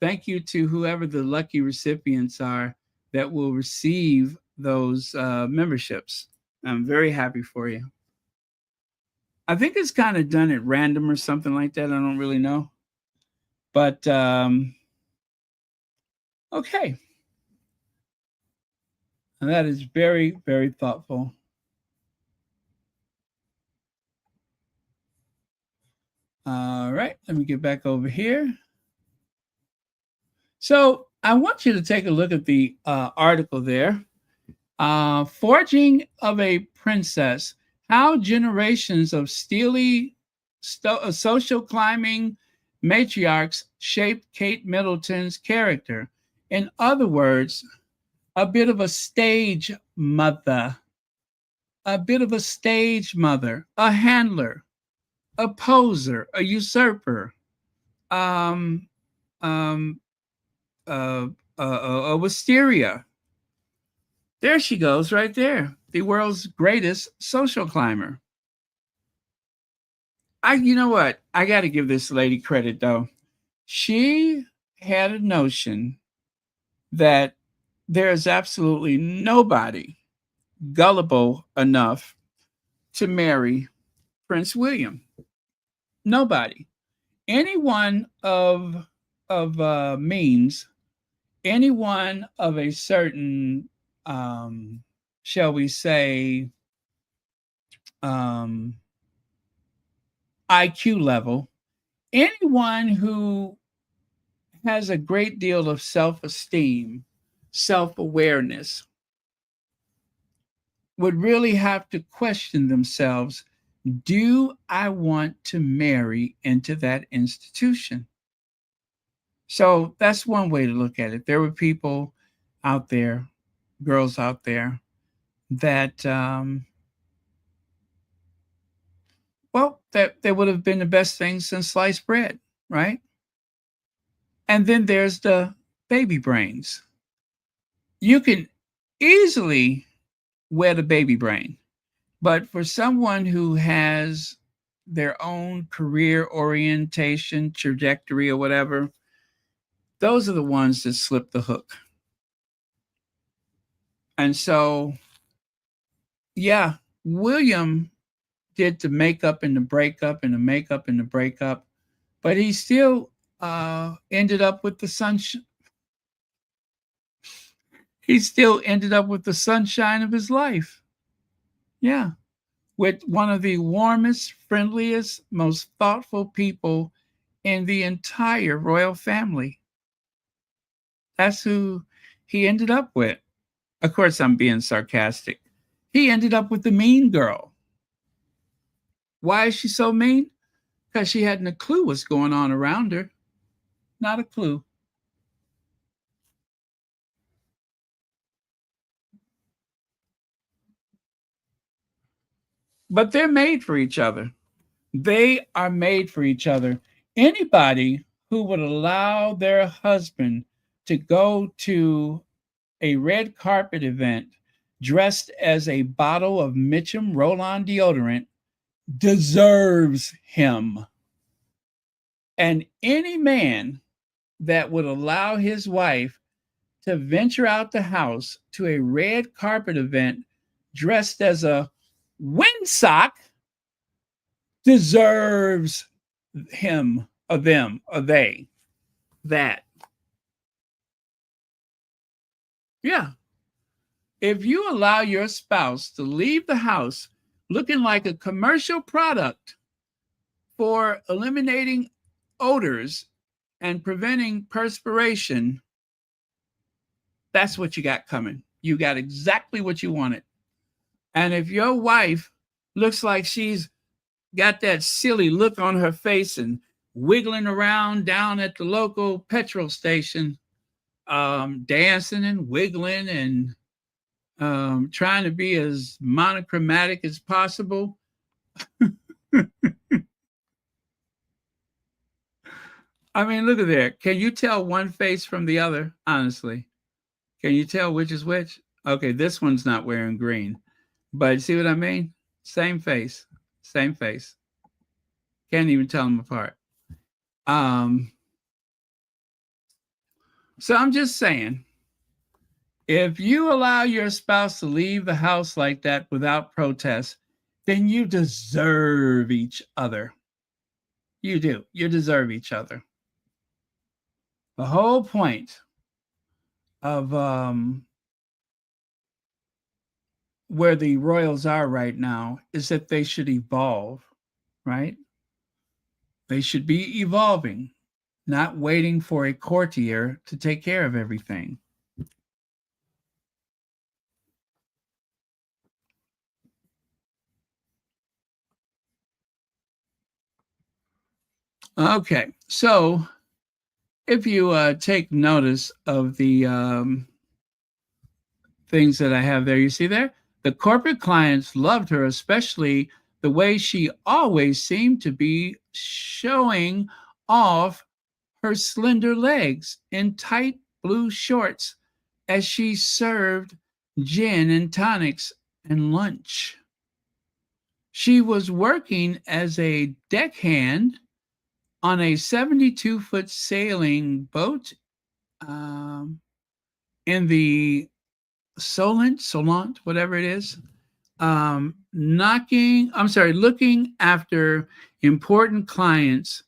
thank you to whoever the lucky recipients are that will receive those memberships. I'm very happy for you. I think it's kind of done at random or something like that. I don't really know. But okay. And that is very, very thoughtful. All right, let me get back over here. So I want you to take a look at the article there. Forging of a Princess, How Generations of Steely Social Climbing Matriarchs Shaped Kate Middleton's Character. In other words, a bit of a stage mother, a handler, a poser, a usurper, a wisteria. There she goes right there, the world's greatest social climber. You know what? I got to give this lady credit, though. She had a notion that there is absolutely nobody gullible enough to marry Prince William. Nobody. Anyone of means, anyone of a certain, shall we say, IQ level, anyone who has a great deal of self-esteem, self-awareness, would really have to question themselves, do I want to marry into that institution? So that's one way to look at it. There were people out there, girls out there, that, that would have been the best thing since sliced bread, right? And then there's the baby brains. You can easily wed a baby brain, but for someone who has their own career orientation, trajectory, or whatever, those are the ones that slip the hook. And so, yeah, William did the makeup and the breakup and the makeup and the breakup, but he still ended up with the sunshine. He still ended up with the sunshine of his life. Yeah, with one of the warmest, friendliest, most thoughtful people in the entire royal family. That's who he ended up with. Of course, I'm being sarcastic. He ended up with the mean girl. Why is she so mean? Because she hadn't a clue what's going on around her. Not a clue. But they're made for each other. They are made for each other. Anybody who would allow their husband to go to a red carpet event dressed as a bottle of Mitchum roll-on deodorant deserves him. And any man that would allow his wife to venture out the house to a red carpet event dressed as a windsock deserves him, or them, or they, that. Yeah. If you allow your spouse to leave the house looking like a commercial product for eliminating odors and preventing perspiration, that's what you got coming. You got exactly what you wanted. And if your wife looks like she's got that silly look on her face and wiggling around down at the local petrol station, dancing and wiggling and trying to be as monochromatic as possible. I mean, look at there. Can you tell one face from the other? Honestly, can you tell which is which? Okay, this one's not wearing green, but see what I mean? Same face, same face. Can't even tell them apart. So I'm just saying, if you allow your spouse to leave the house like that without protest, then you deserve each other. You do. You deserve each other. The whole point of where the royals are right now is that they should evolve, right? They should be evolving, not waiting for a courtier to take care of everything. Okay, so if you take notice of the things that I have there, you see there? The corporate clients loved her, especially the way she always seemed to be showing off her slender legs in tight blue shorts as she served gin and tonics and lunch. She was working as a deckhand on a 72-foot sailing boat in the Solent, whatever it is, looking after important clients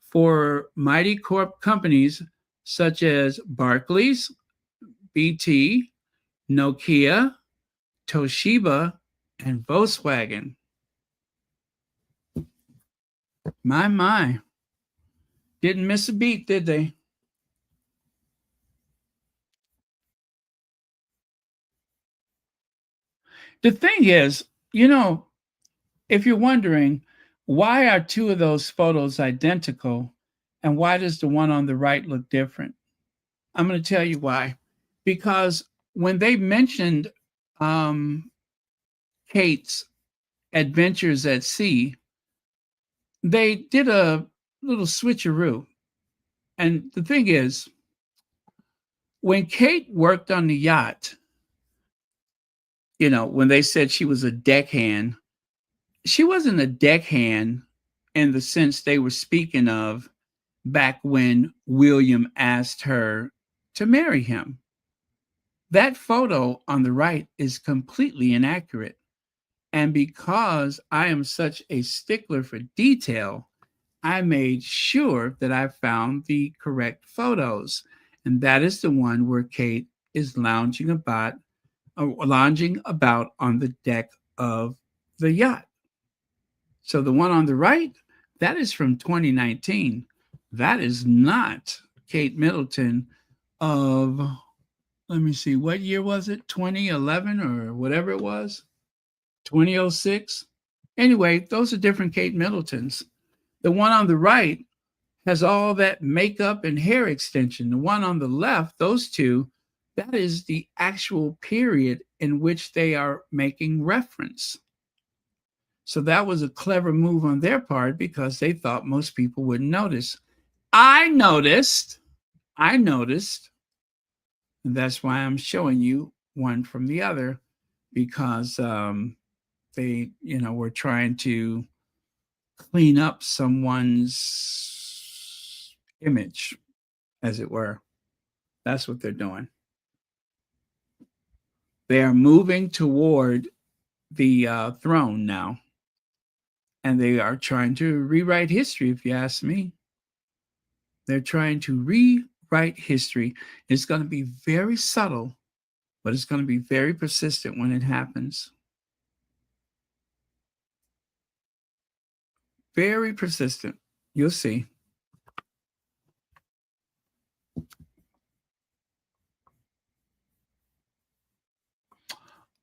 for mighty corp companies such as Barclays, BT, Nokia, Toshiba, and Volkswagen. My. Didn't miss a beat, did they? The thing is, if you're wondering, why are two of those photos identical and why does the one on the right look different? I'm going to tell you why. Because when they mentioned Kate's adventures at sea, they did a little switcheroo. And the thing is, when Kate worked on the yacht, when they said she was a deckhand, she wasn't a deckhand in the sense they were speaking of back when William asked her to marry him. That photo on the right is completely inaccurate. And because I am such a stickler for detail, I made sure that I found the correct photos. And that is the one where Kate is lounging about on the deck of the yacht. So the one on the right, that is from 2019. That is not Kate Middleton of, let me see, what year was it? 2011 or whatever it was? 2006? Anyway, those are different Kate Middletons. The one on the right has all that makeup and hair extension. The one on the left, those two, that is the actual period in which they are making reference. So that was a clever move on their part because they thought most people wouldn't notice. I noticed, and that's why I'm showing you one from the other, because they, were trying to clean up someone's image, as it were. That's what they're doing. They are moving toward the throne now, and they are trying to rewrite history, if you ask me. They're trying to rewrite history. It's going to be very subtle, but it's going to be very persistent when it happens. Very persistent. You'll see.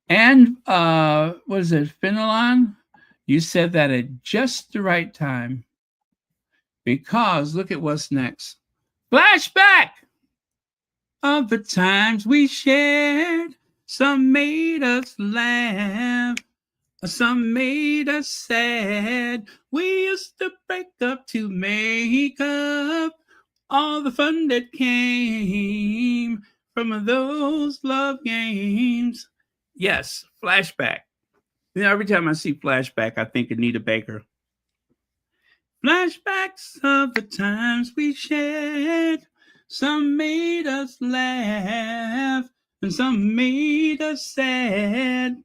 And what is it, Fenelon? You said that at just the right time. Because look at what's next. Flashback of the times we shared. Some made us laugh. Some made us sad. We used to break up to make up all the fun that came from those love games. Yes, flashback. Every time I see flashback, I think Anita Baker. Flashbacks of the times we shared. Some made us laugh, and some made us sad.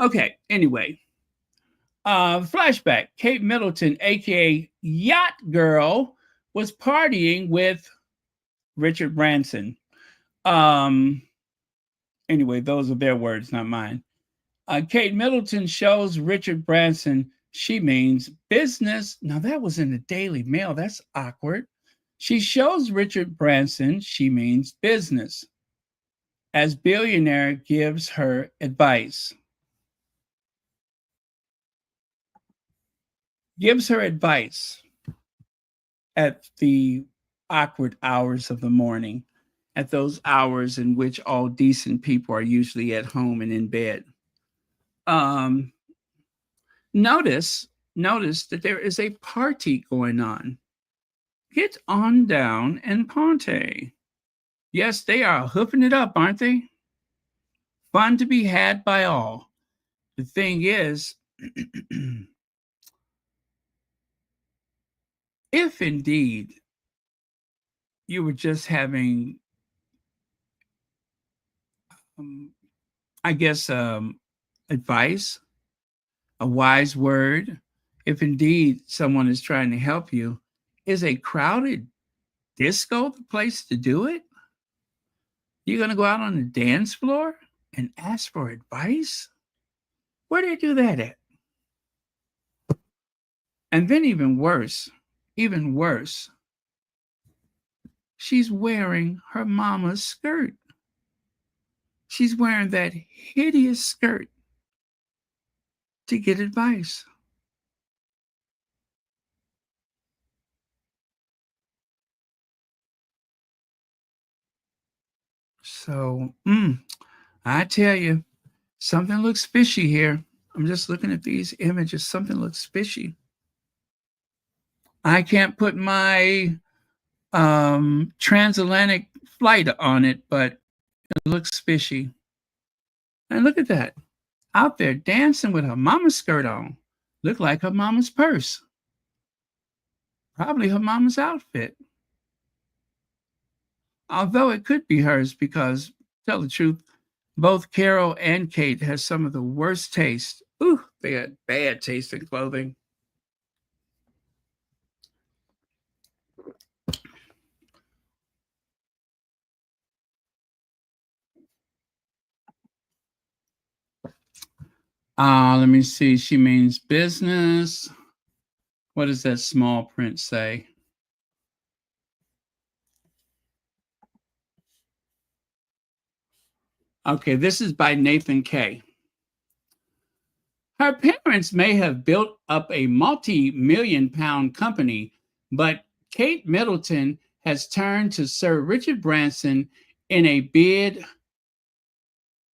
Okay, anyway. Flashback. Kate Middleton, aka Yacht Girl, was partying with Richard Branson. Anyway, those are their words, not mine. Kate Middleton shows Richard Branson she means business. Now, that was in the Daily Mail. That's awkward. She shows Richard Branson she means business as billionaire gives her advice. Gives her advice at the awkward hours of the morning, at those hours in which all decent people are usually at home and in bed. Notice that there is a party going on. Get on down and party. Yes, they are hoofing it up, aren't they? Fun to be had by all. The thing is, if indeed you were just having, advice, a wise word, if indeed someone is trying to help you, is a crowded disco the place to do it? You're going to go out on the dance floor and ask for advice? Where do you do that at? And then even worse, she's wearing her mama's skirt. She's wearing that hideous skirt to get advice. So, I tell you, something looks fishy here. I'm just looking at these images. Something looks fishy. I can't put my transatlantic flight on it, but it looks fishy. And look at that. Out there dancing with her mama's skirt on. Look like her mama's purse. Probably her mama's outfit. Although it could be hers because, to tell the truth, both Carol and Kate has some of the worst taste. Ooh, they had bad taste in clothing. Let me see. She means business. What does that small print say? Okay, this is by Nathan K. Her parents may have built up a multi-million-pound company, but Kate Middleton has turned to Sir Richard Branson in a bid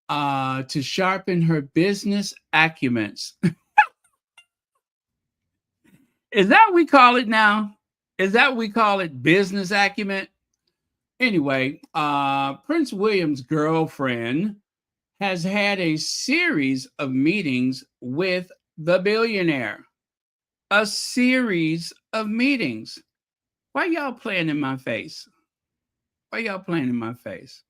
to sharpen her business acumens. Is that what we call it now? Is that what we call it, business acumen? Anyway, Prince William's girlfriend has had a series of meetings with the billionaire. A series of meetings. Why y'all playing in my face? Why y'all playing in my face?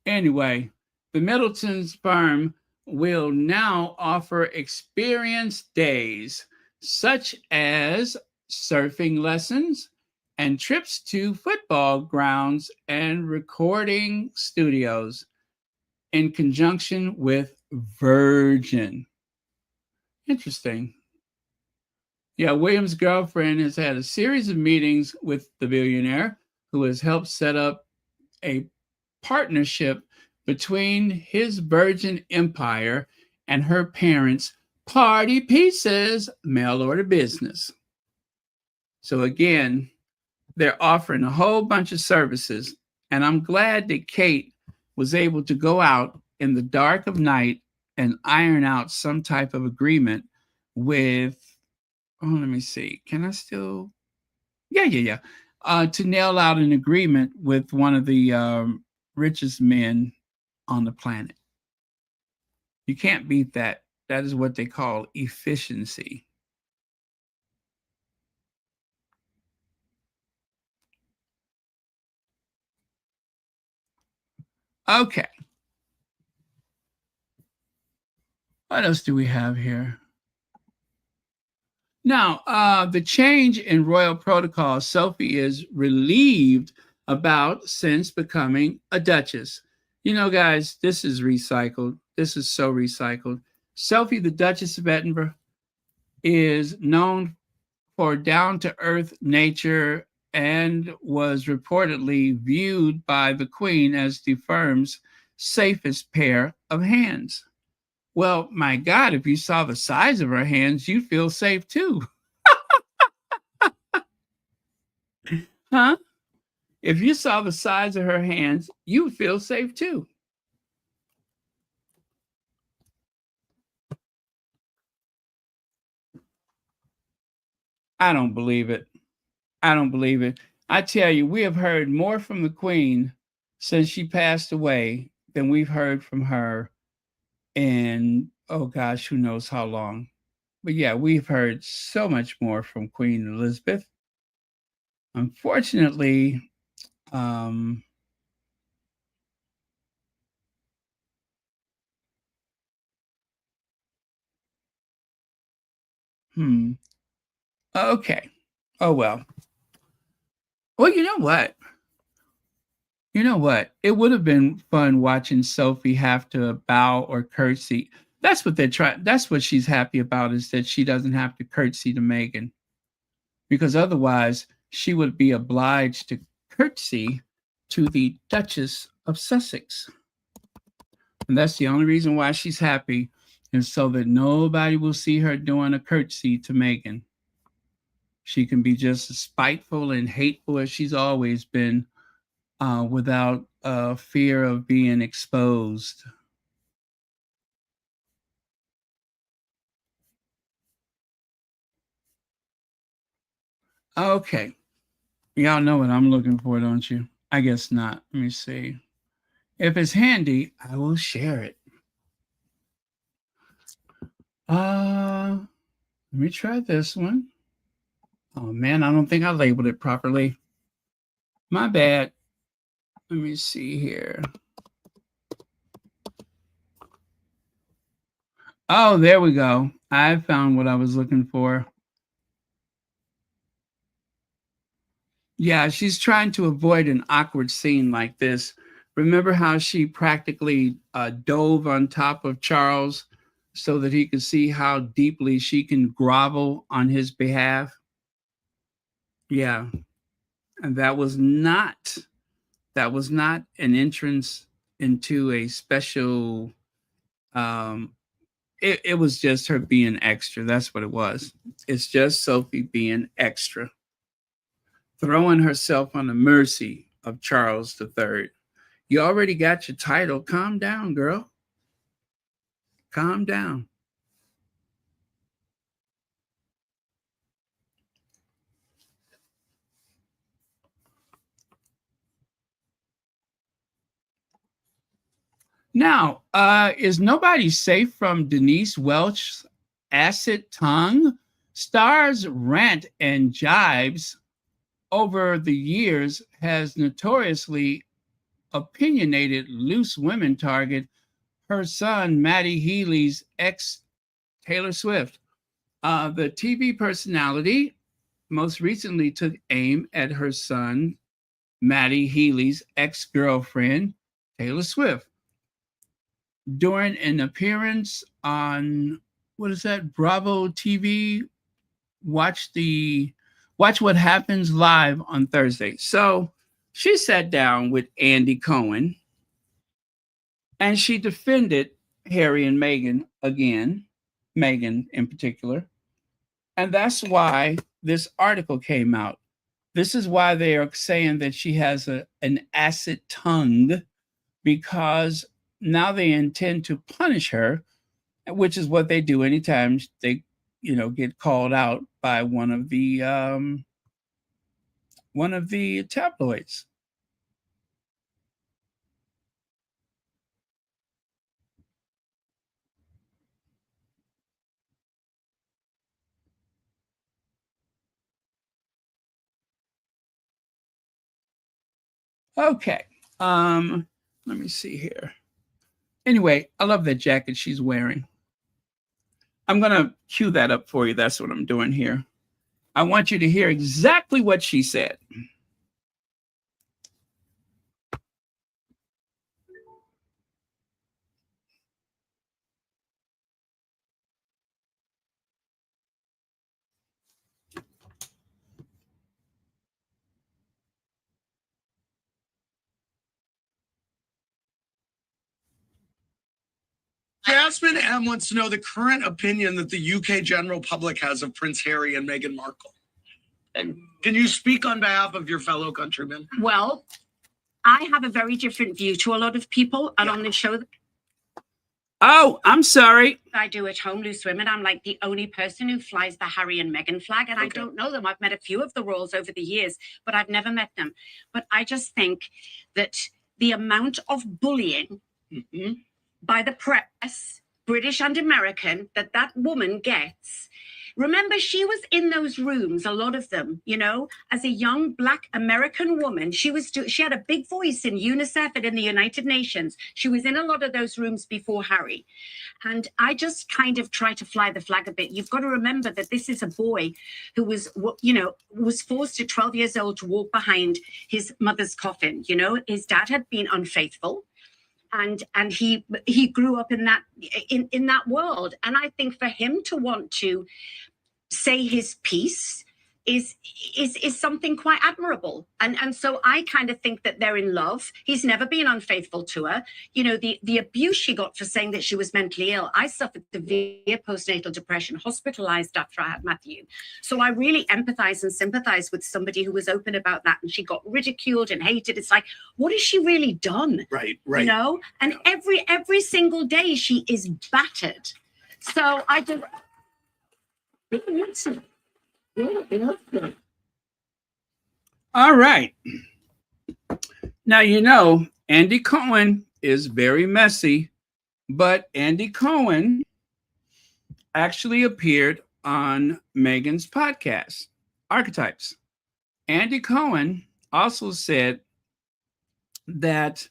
Anyway, the Middleton's firm will now offer experience days such as surfing lessons and trips to football grounds and recording studios in conjunction with Virgin. Interesting. Yeah, William's girlfriend has had a series of meetings with the billionaire who has helped set up a partnership between his Virgin Empire and her parents' Party Pieces mail order business. So again, they're offering a whole bunch of services. And I'm glad that Kate was able to go out in the dark of night and iron out some type of agreement with, let me see. Can I still? Yeah. To nail out an agreement with one of the richest men on the planet. You can't beat that. That is what they call efficiency. Okay. What else do we have here? Now, the change in royal protocol, Sophie is relieved about since becoming a Duchess. You know, guys, this is recycled. This is so recycled. Sophie, the Duchess of Edinburgh, is known for down-to-earth nature and was reportedly viewed by the Queen as the firm's safest pair of hands. Well, my God, if you saw the size of her hands, you'd feel safe too. Huh? If you saw the size of her hands, you would feel safe too. I don't believe it. I don't believe it. I tell you, we have heard more from the Queen since she passed away than we've heard from her in, oh gosh, who knows how long. But yeah, we've heard so much more from Queen Elizabeth. Unfortunately, okay. Oh well. Well, you know what? You know what? It would have been fun watching Sophie have to bow or curtsy. That's what they're trying. That's what she's happy about, is that she doesn't have to curtsy to Meghan, because otherwise she would be obliged to curtsy to the Duchess of Sussex. And that's the only reason why she's happy, is so that nobody will see her doing a curtsy to Meghan. She can be just as spiteful and hateful as she's always been, without fear of being exposed. Okay. Y'all know what I'm looking for, don't you? I guess not. Let me see. If it's handy, I will share it. Let me try this one. Oh man, I don't think I labeled it properly. My bad. Let me see here. Oh, there we go. I found what I was looking for. Yeah, she's trying to avoid an awkward scene like this. Remember how she practically dove on top of Charles so that he could see how deeply she can grovel on his behalf? Yeah, and that was not an entrance into a special. Um, it was just her being extra. That's what it was. It's just Sophie being extra, throwing herself on the mercy of Charles III. You already got your title. Calm down, girl. Calm down. Now, is nobody safe from Denise Welch's acid tongue? Star's rant and jibes over the years has notoriously opinionated loose women target her son, Maddie Healy's ex, Taylor Swift. The TV personality most recently took aim at her son, Maddie Healy's ex girlfriend, Taylor Swift, during an appearance on what is that, Bravo TV. Watch What Happens live on Thursday. So she sat down with Andy Cohen and she defended Harry and Meghan again, Meghan in particular. And that's why this article came out. This is why they are saying that she has an acid tongue, because now they intend to punish her, which is what they do anytime they, get called out by one of the tabloids. Okay. Let me see here. Anyway, I love that jacket she's wearing. I'm gonna cue that up for you. That's what I'm doing here. I want you to hear exactly what she said. Jasmine M wants to know the current opinion that the UK general public has of Prince Harry and Meghan Markle. And can you speak on behalf of your fellow countrymen? Well, I have a very different view to a lot of people. And on the show Oh, I'm sorry. I do at home, Loose Women, I'm like the only person who flies the Harry and Meghan flag. And I don't know them. I've met a few of the royals over the years, but I've never met them. But I just think that the amount of bullying by the press, British and American, that woman gets. Remember, she was in those rooms, a lot of them, as a young Black American woman. She had a big voice in UNICEF and in the United Nations. She was in a lot of those rooms before Harry. And I just kind of try to fly the flag a bit. You've got to remember that this is a boy who was forced at 12 years old to walk behind his mother's coffin. His dad had been unfaithful. And he grew up in that world. And I think for him to want to say his piece is something quite admirable. And so I kind of think that they're in love. He's never been unfaithful to her. The abuse she got for saying that she was mentally ill. I suffered severe postnatal depression, hospitalized after I had Matthew. So I really empathize and sympathize with somebody who was open about that. And she got ridiculed and hated. It's like, what has she really done? Right. And every single day she is battered. So I just... All right. Now, Andy Cohen is very messy, but Andy Cohen actually appeared on Meghan's podcast, Archetypes. Andy Cohen also said that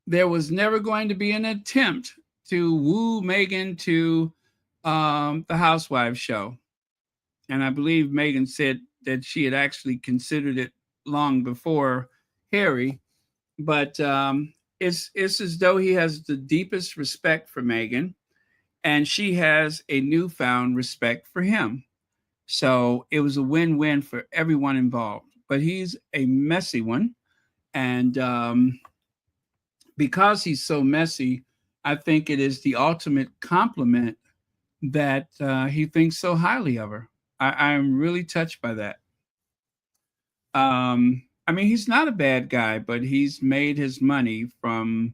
there was never going to be an attempt to woo Meghan to the Housewives show. And I believe Meghan said that she had actually considered it long before Harry. But it's as though he has the deepest respect for Meghan, and she has a newfound respect for him. So it was a win-win for everyone involved. But he's a messy one. And because he's so messy, I think it is the ultimate compliment that he thinks so highly of her. I'm really touched by that. I mean, he's not a bad guy, but he's made his money from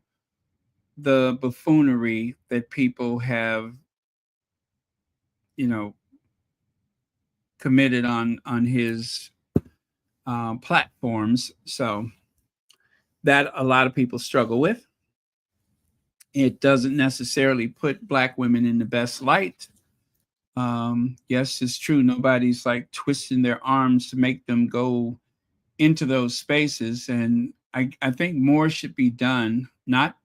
the buffoonery that people have, you know, committed on his platforms. So that a lot of people struggle with. It doesn't necessarily put Black women in the best light. Yes, it's true. Nobody's like twisting their arms to make them go into those spaces. And I think more should be done, not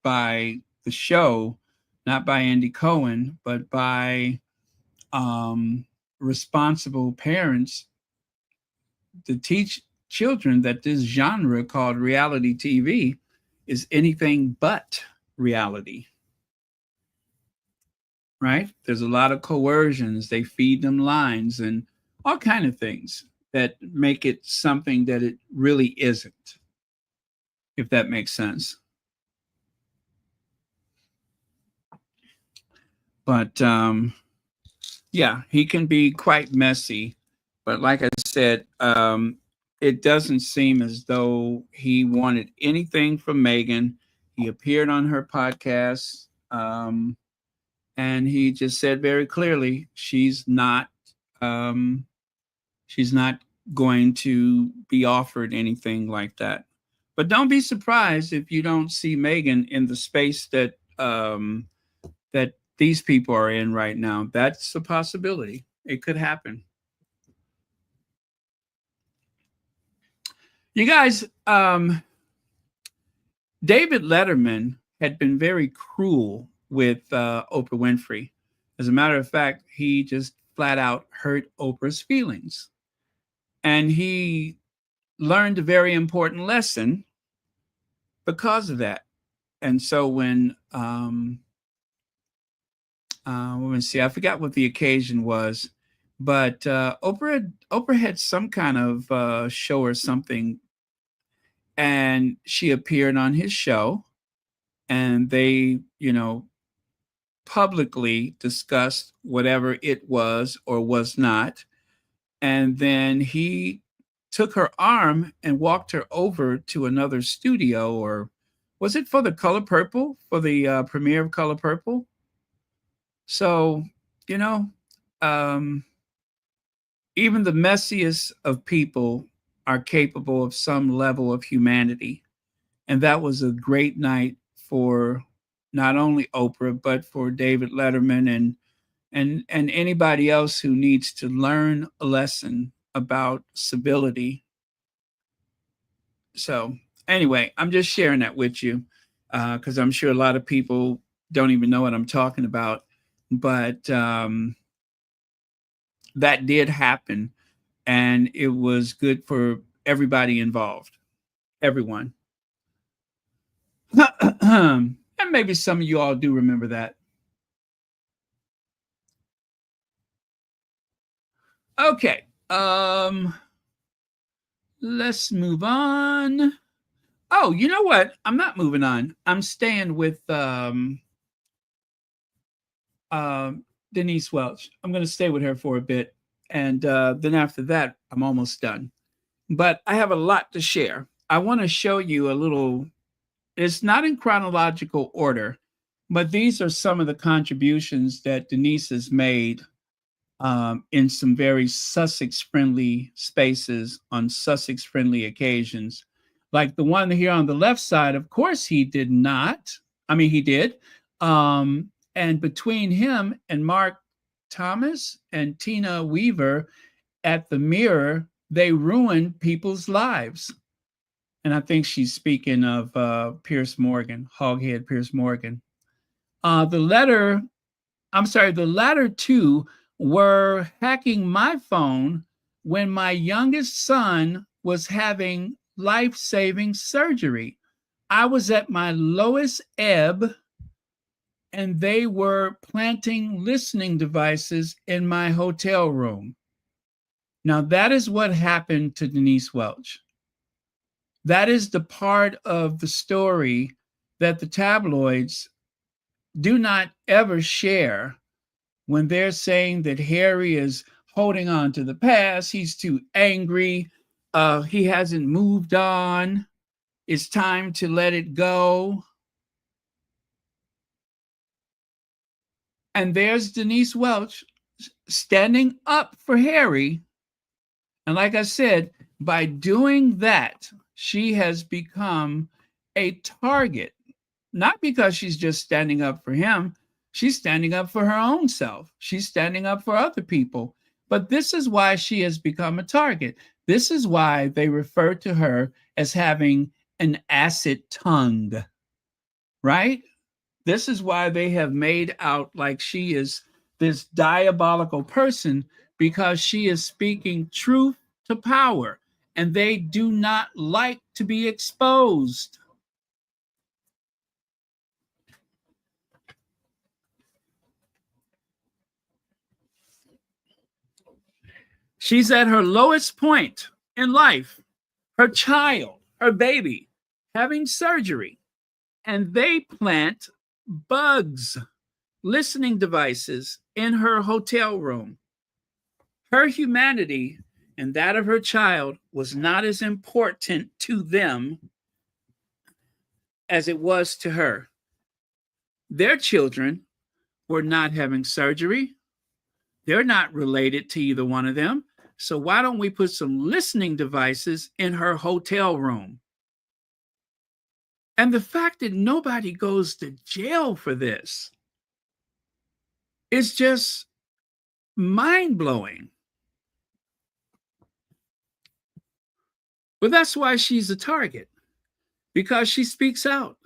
by the show, not by Andy Cohen, but by responsible parents to teach children that this genre called reality TV is anything but reality. Right? There's a lot of coercions. They feed them lines and all kind of things that make it something that it really isn't, if that makes sense. But yeah, he can be quite messy. But like I said, it doesn't seem as though he wanted anything from Meghan. He appeared on her podcast, and he just said very clearly she's not going to be offered anything like that. But don't be surprised if you don't see Meghan in the space that that these people are in right now. That's a possibility. It could happen. You guys, David Letterman had been very cruel with Oprah Winfrey. As a matter of fact, he just flat out hurt Oprah's feelings. And he learned a very important lesson because of that. And so when let me see, I forgot what the occasion was, but Oprah had some kind of show or something, and she appeared on his show, and they, publicly discussed whatever it was or was not. And then he took her arm and walked her over to another studio, or was it for the Color Purple, for the premiere of Color Purple? So, even the messiest of people are capable of some level of humanity. And that was a great night for not only Oprah, but for David Letterman and anybody else who needs to learn a lesson about civility. So anyway, I'm just sharing that with you because I'm sure a lot of people don't even know what I'm talking about. But that did happen, and it was good for everybody involved, everyone. And maybe some of you all do remember that. Okay, let's move on. Oh, you know what? I'm not moving on. I'm staying with Denise Welch. I'm going to stay with her for a bit. And then after that, I'm almost done. But I have a lot to share. I want to show you a little, it's not in chronological order, but these are some of the contributions that Denise has made in some very Sussex-friendly spaces on Sussex-friendly occasions. Like the one here on the left side, of course he did not. I mean, he did. And between him and Mark Thomas and Tina Weaver at the Mirror, they ruined people's lives. And I think she's speaking of Piers Morgan, Hoghead Piers Morgan. The latter two were hacking my phone when my youngest son was having life-saving surgery. I was at my lowest ebb, and they were planting listening devices in my hotel room. Now, that is what happened to Denise Welch. That is the part of the story that the tabloids do not ever share when they're saying that Harry is holding on to the past. He's too angry. He hasn't moved on. It's time to let it go. And there's Denise Welch standing up for Harry. And like I said, by doing that, she has become a target, not because she's just standing up for him. She's standing up for her own self. She's standing up for other people. But this is why she has become a target. This is why they refer to her as having an acid tongue, right? This is why they have made out like she is this diabolical person, because she is speaking truth to power, and they do not like to be exposed. She's at her lowest point in life. Her child, her baby, having surgery, and they plant bugs, listening devices in her hotel room. Her humanity and that of her child was not as important to them as it was to her. Their children were not having surgery. They're not related to either one of them. So why don't we put some listening devices in her hotel room? And the fact that nobody goes to jail for this is just mind-blowing. But that's why she's a target, because she speaks out.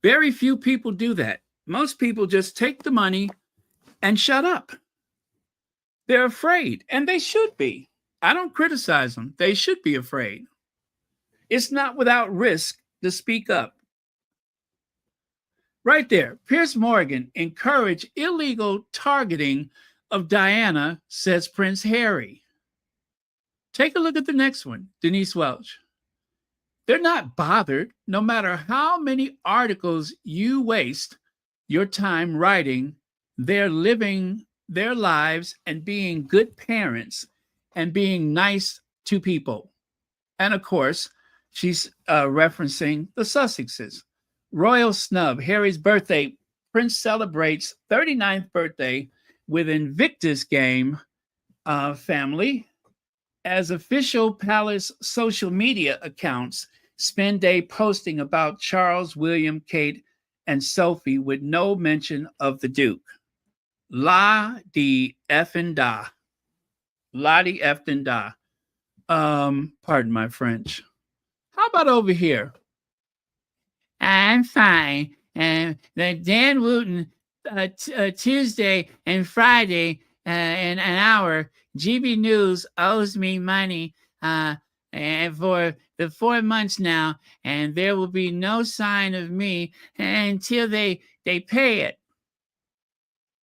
Very few people do that. Most people just take the money and shut up. They're afraid, and they should be. I don't criticize them. They should be afraid. It's not without risk to speak up. Right there, Piers Morgan encouraged illegal targeting of Diana, says Prince Harry. Take a look at the next one, Denise Welch. They're not bothered, no matter how many articles you waste your time writing. They're living their lives and being good parents and being nice to people. And of course, she's referencing the Sussexes. Royal snub, Harry's birthday. Prince celebrates 39th birthday with Invictus game family, as official palace social media accounts spend day posting about Charles, William, Kate, and Sophie with no mention of the Duke. La di effin da. La di effin da. Pardon my French. How about over here? I'm fine. And Dan Wooten, Tuesday and Friday in an hour, GB News owes me money and for the 4 months now, and there will be no sign of me until they pay it.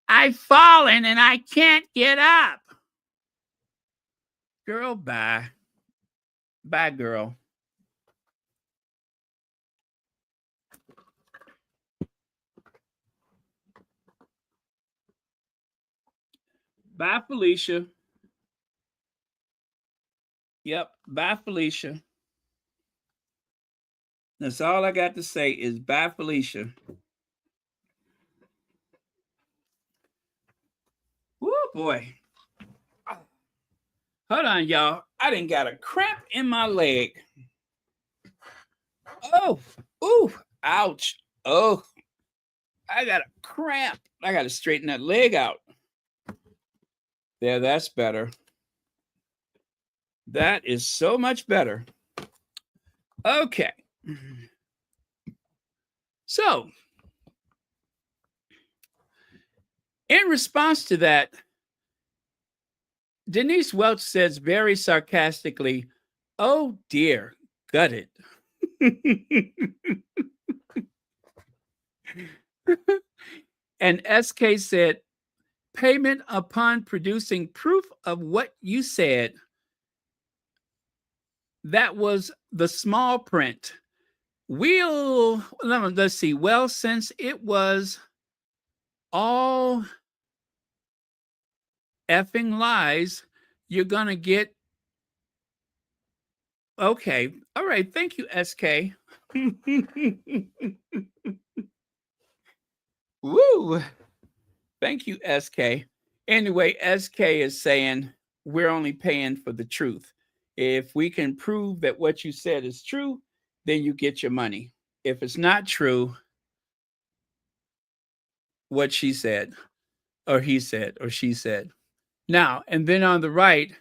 I've fallen and I can't get up. Girl, bye. Bye, girl. Bye, Felicia. Yep, bye, Felicia. That's all I got to say is bye, Felicia. Woo, boy. Hold on, y'all. I done got a cramp in my leg. Oh, ooh, ouch. Oh, I got a cramp. I got to straighten that leg out. There, that's better. That is so much better. Okay. So, in response to that, Denise Welch says very sarcastically, "Oh dear, gutted." And SK said, payment upon producing proof of what you said. That was the small print. Let's see. Well, since it was all effing lies, you're going to get. Okay. All right. Thank you, SK. Woo. Thank you, SK. Anyway, SK is saying we're only paying for the truth. If we can prove that what you said is true, then you get your money. If it's not true, what she said, or he said, or she said. Now, and then on the right,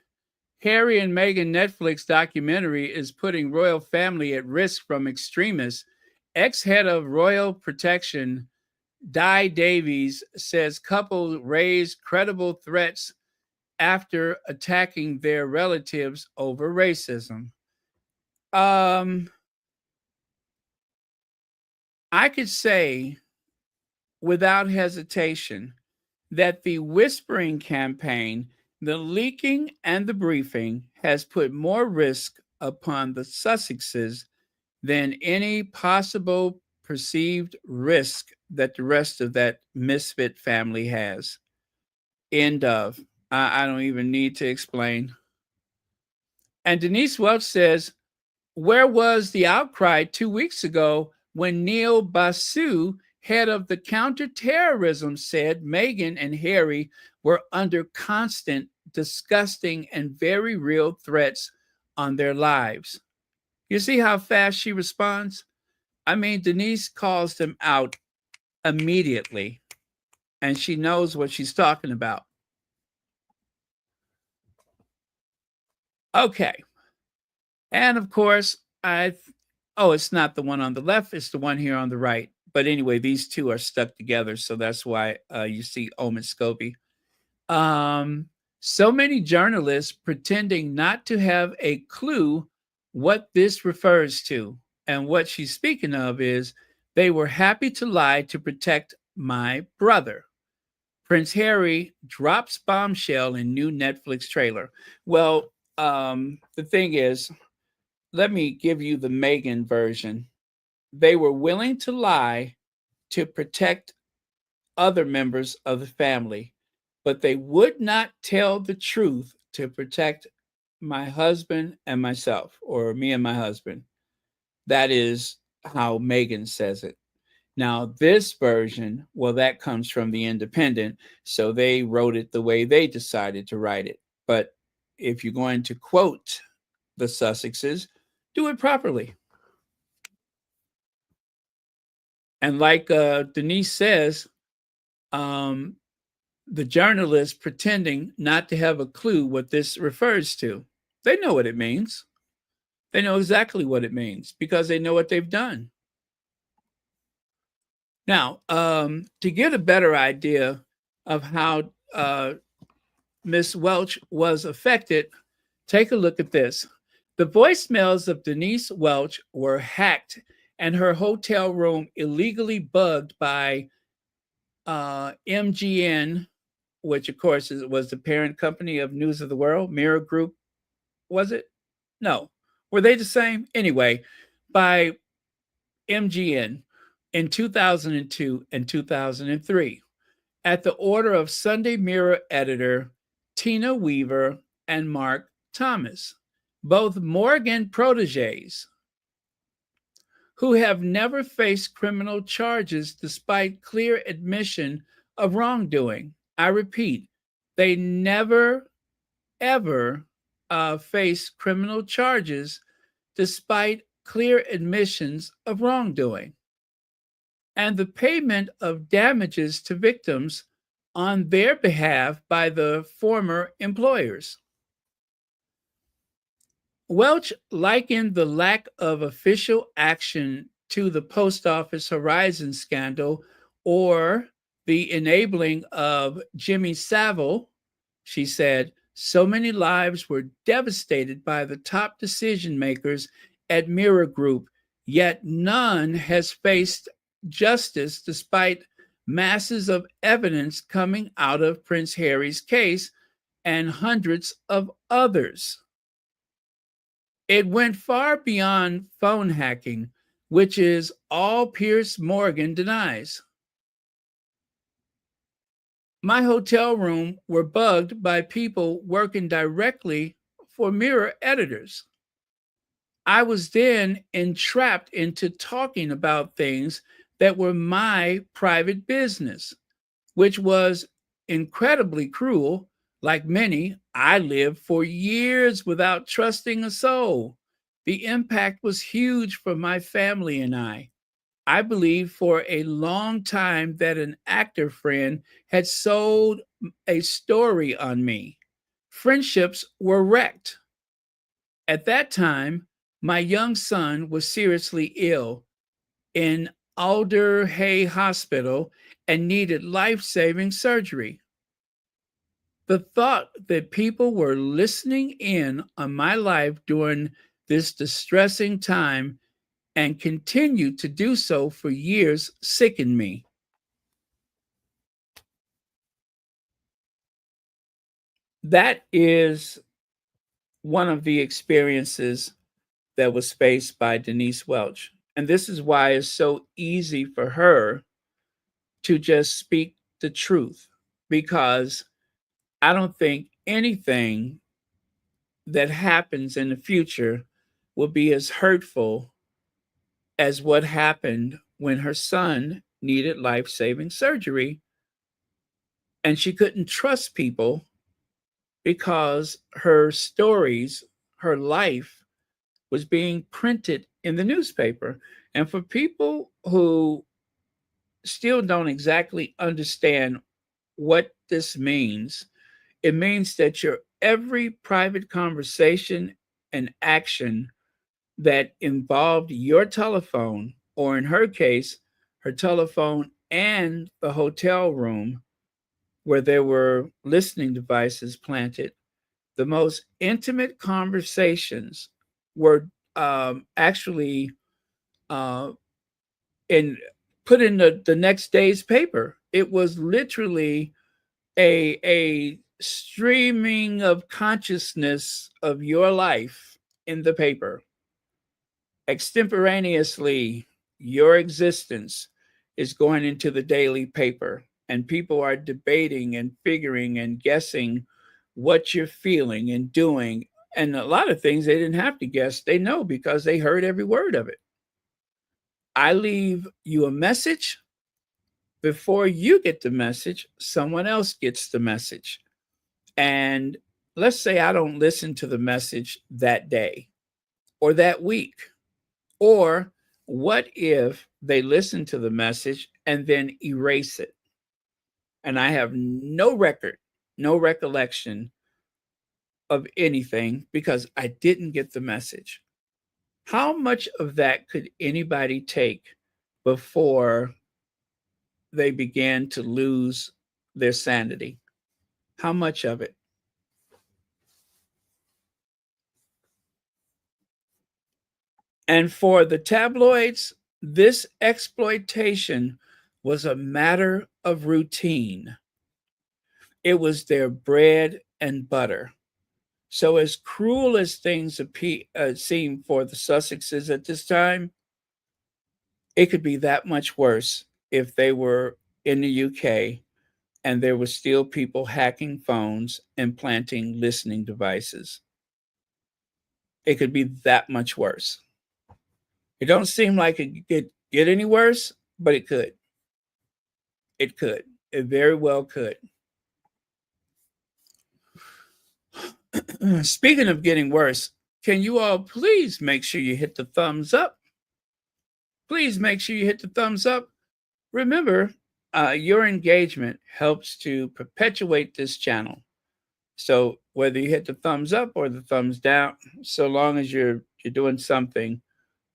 Harry and Meghan Netflix documentary is putting royal family at risk from extremists. Ex-head of royal protection, Di Davies, says couple raised credible threats after attacking their relatives over racism. I could say without hesitation that the whispering campaign, the leaking, and the briefing has put more risk upon the Sussexes than any possible perceived risk that the rest of that misfit family has. End of. I don't even need to explain. And Denise Welch says, where was the outcry 2 weeks ago when Neil Basu, head of the counterterrorism, said Meghan and Harry were under constant, disgusting, and very real threats on their lives? You see how fast she responds? I mean, Denise calls them out immediately, and she knows what she's talking about. Okay. And of course, it's not the one on the left, it's the one here on the right. But anyway, these two are stuck together, so that's why you see Omen Scobie. So many journalists pretending not to have a clue what this refers to. And what she's speaking of is they were happy to lie to protect my brother. Prince Harry drops bombshell in new Netflix trailer. Well, the thing is, let me give you the Meghan version. They were willing to lie to protect other members of the family, but they would not tell the truth to protect my husband and myself, or me and my husband. That is how Meghan says it. Now, this version, well, that comes from The Independent, so they wrote it the way they decided to write it. But if you're going to quote the Sussexes, do it properly. And like Denise says, the journalist pretending not to have a clue what this refers to. They know what it means. They know exactly what it means because they know what they've done. Now, to get a better idea of how Miss Welch was affected, take a look at this. The voicemails of Denise Welch were hacked and her hotel room illegally bugged by MGN, which of course was the parent company of News of the World, Mirror Group. Was it? No. Were they the same? Anyway, by MGN in 2002 and 2003 at the order of Sunday Mirror editor Tina Weaver and Mark Thomas, both Morgan proteges who have never faced criminal charges despite clear admission of wrongdoing. I repeat, they never, ever faced criminal charges despite clear admissions of wrongdoing. And the payment of damages to victims on their behalf by the former employers. Welch likened the lack of official action to the Post Office Horizon scandal or the enabling of Jimmy Savile. She said, so many lives were devastated by the top decision makers at Mirror Group, yet none has faced justice despite masses of evidence coming out of Prince Harry's case and hundreds of others. It went far beyond phone hacking, which is all Piers Morgan denies. My hotel room were bugged by people working directly for Mirror editors. I was then entrapped into talking about things that were my private business, which was incredibly cruel. Like many, I lived for years without trusting a soul. The impact was huge for my family and I. I believed for a long time that an actor friend had sold a story on me. Friendships were wrecked. At that time, my young son was seriously ill in Alder Hay Hospital and needed life-saving surgery. The thought that people were listening in on my life during this distressing time and continued to do so for years sickened me. That is one of the experiences that was faced by Denise Welch. And this is why it's so easy for her to just speak the truth, because I don't think anything that happens in the future will be as hurtful as what happened when her son needed life-saving surgery and she couldn't trust people because her stories, her life was being printed in the newspaper. And for people who still don't exactly understand what this means, it means that your every private conversation and action that involved your telephone, or in her case, her telephone and the hotel room where there were listening devices planted, the most intimate conversations were actually uh, put in the next day's paper. It was literally a streaming of consciousness of your life in the paper. Extemporaneously, your existence is going into the daily paper, and people are debating and figuring and guessing what you're feeling and doing. And a lot of things they didn't have to guess, they know because they heard every word of it. I leave you a message. Before you get the message, someone else gets the message. And let's say I don't listen to the message that day or that week. Or what if they listen to the message and then erase it? And I have no record, no recollection of anything because I didn't get the message. How much of that could anybody take before they began to lose their sanity? How much of it? And for the tabloids, this exploitation was a matter of routine. It was their bread and butter. So, as cruel as things seem for the Sussexes at this time, it could be that much worse if they were in the UK and there were still people hacking phones and planting listening devices. It could be that much worse. It don't seem like it could get any worse, but it could. It could. It very well could. Speaking of getting worse, can you all please make sure you hit the thumbs up? Please make sure you hit the thumbs up. Remember, your engagement helps to perpetuate this channel. So whether you hit the thumbs up or the thumbs down, so long as you're doing something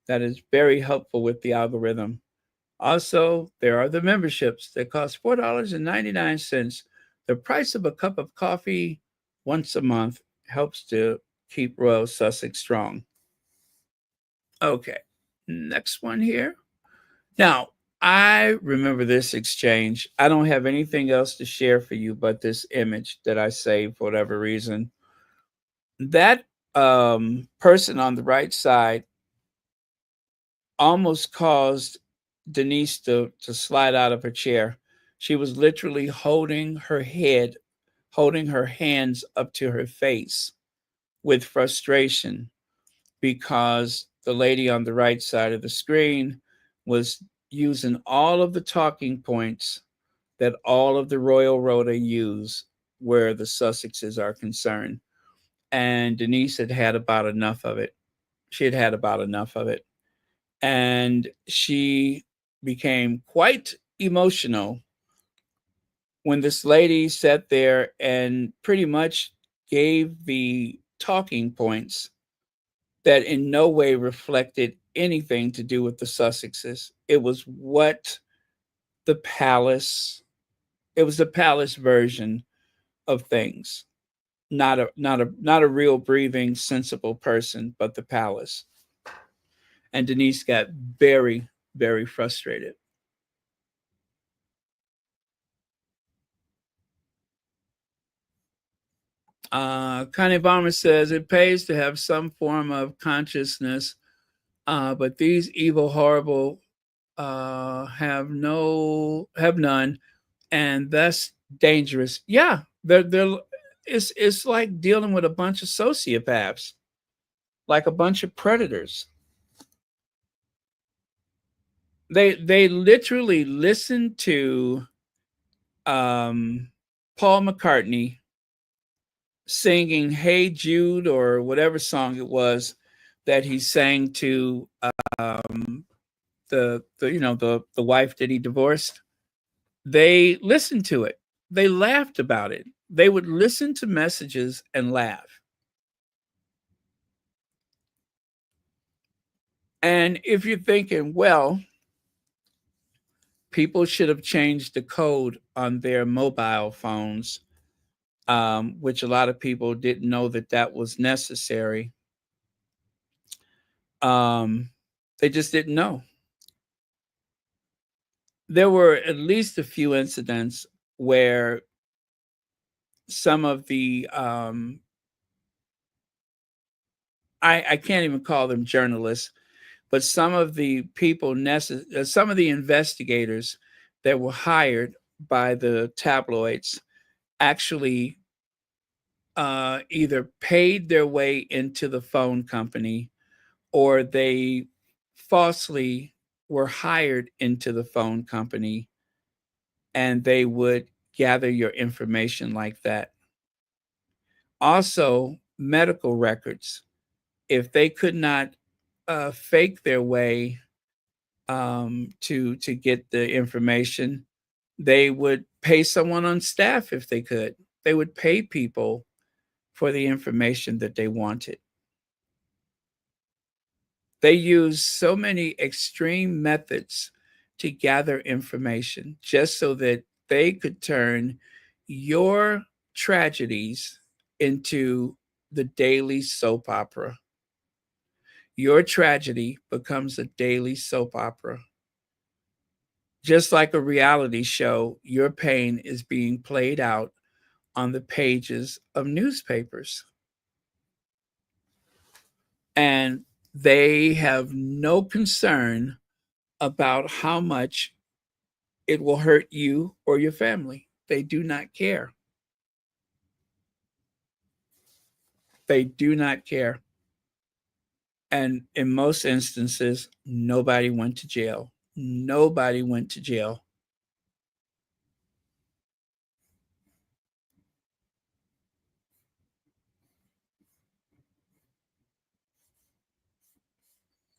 that is very helpful with the algorithm. Also, there are the memberships that cost $4.99. The price of a cup of coffee once a month helps to keep Royal Sussex strong. Okay, next one here. Now, I remember this exchange. I don't have anything else to share for you but this image that I saved for whatever reason. That person on the right side almost caused Denise to slide out of her chair. She was literally holding her head, holding her hands up to her face with frustration because the lady on the right side of the screen was using all of the talking points that all of the Royal Rota use where the Sussexes are concerned. And Denise had had about enough of it. She had had about enough of it. And she became quite emotional when this lady sat there and pretty much gave the talking points that in no way reflected anything to do with the Sussexes. It was what the palace, it was the palace version of things. Not a real breathing, sensible person, but the palace. And Denise got very, very frustrated. Connie Bomber says it pays to have some form of consciousness, but these evil, horrible have none, and that's dangerous. Yeah, they're it's like dealing with a bunch of sociopaths, like a bunch of predators. They literally listen to Paul McCartney singing "Hey Jude" or whatever song it was that he sang to the wife that he divorced. They listened to it. They laughed about it. They would listen to messages and laugh. And if you're thinking, well, people should have changed the code on their mobile phones, which a lot of people didn't know that was necessary. They just didn't know. There were at least a few incidents where some of the I can't even call them journalists, but some of the people some of the investigators that were hired by the tabloids actually either paid their way into the phone company or they falsely were hired into the phone company, and they would gather your information like that. Also, medical records. If they could not fake their way to get the information, they would pay someone on staff if they could. They would pay people for the information that they wanted. They use so many extreme methods to gather information just so that they could turn your tragedies into the daily soap opera. Your tragedy becomes a daily soap opera. Just like a reality show, your pain is being played out on the pages of newspapers. And they have no concern about how much it will hurt you or your family. They do not care. They do not care. And in most instances, nobody went to jail. Nobody went to jail.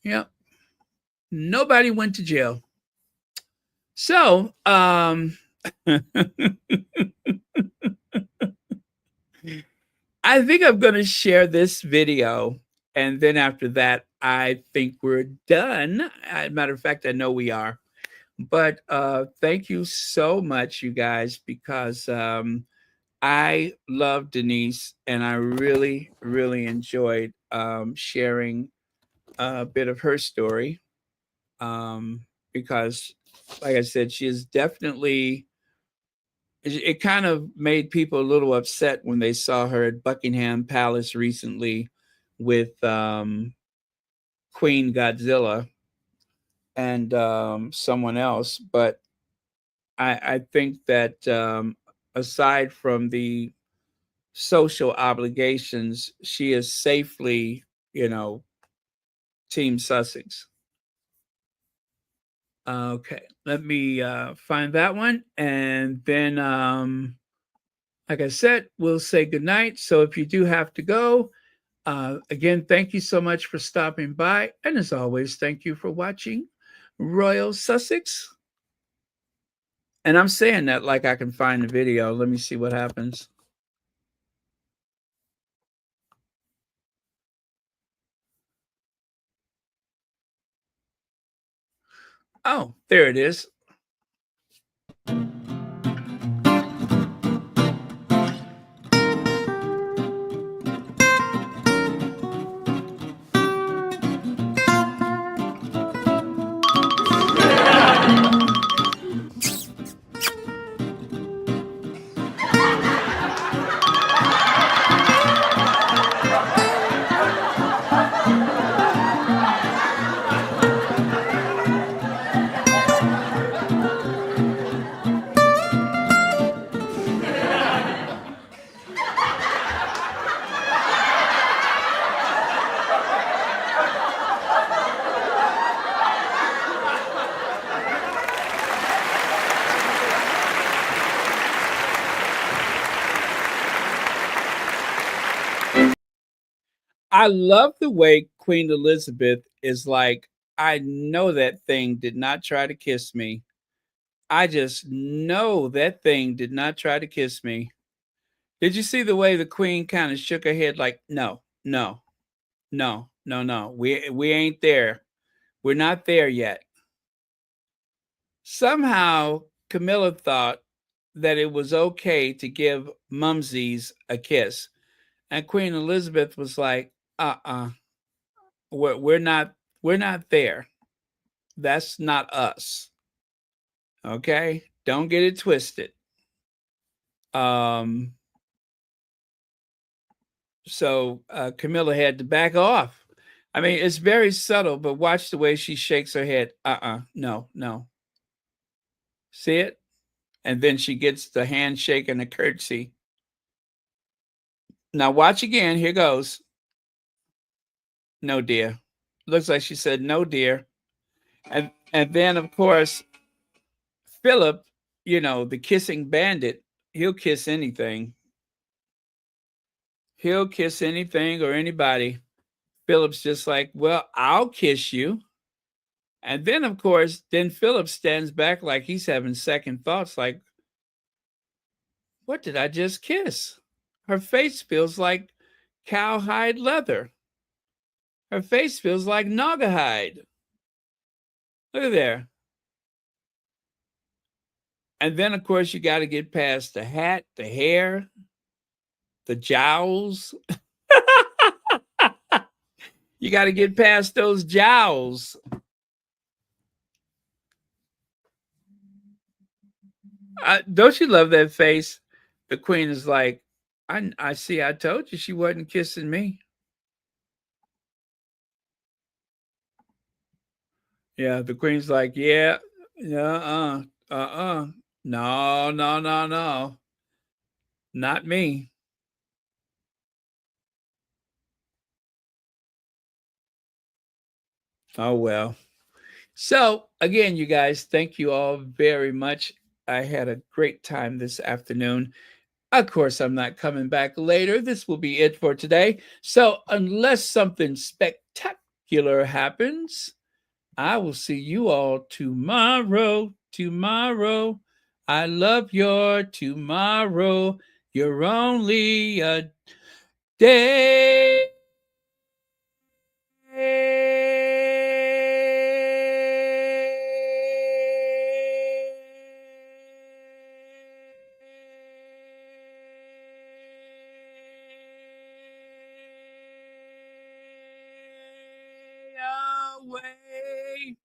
Yep. Nobody went to jail. So, I think I'm going to share this video. And then after that, I think we're done. Matter of fact, I know we are. But thank you so much, you guys, because I love Denise and I really, really enjoyed sharing a bit of her story because like I said, she is definitely. It kind of made people a little upset when they saw her at Buckingham Palace recently with Queen Godzilla and someone else. But I think that aside from the social obligations, she is safely, Team Sussex. Okay, let me find that one. And then, like I said, we'll say goodnight. So if you do have to go, again, thank you so much for stopping by. And as always, thank you for watching Royal Sussex. And I'm saying that like I can find the video. Let me see what happens. Oh, there it is. I love the way Queen Elizabeth is like, I know that thing did not try to kiss me. I just know that thing did not try to kiss me. Did you see the way the Queen kind of shook her head like, no, no, no, no, no. We ain't there. We're not there yet. Somehow Camilla thought that it was okay to give mumsies a kiss. And Queen Elizabeth was like, we're not there. That's not us. Okay? Don't get it twisted. So Camilla had to back off. I mean, it's very subtle, but watch the way she shakes her head. No, no. See it? And then she gets the handshake and the curtsy. Now watch again. Here goes. No, dear. Looks like she said no, dear. And then of course, Philip, the kissing bandit, he'll kiss anything. He'll kiss anything or anybody. Philip's just like, well, I'll kiss you. And then, of course, Philip stands back like he's having second thoughts, like, what did I just kiss? Her face feels like cowhide leather. Her face feels like naugahyde. Look at there. And then, of course, you got to get past the hat, the hair, the jowls. You got to get past those jowls. Don't you love that face? The Queen is like, I see, I told you she wasn't kissing me. Yeah, the Queen's like, yeah, no, no, no, no, not me. Oh, well. So, again, you guys, thank you all very much. I had a great time this afternoon. Of course, I'm not coming back later. This will be it for today. So, unless something spectacular happens, I will see you all tomorrow. Tomorrow. I love your tomorrow. You're only a day. Away.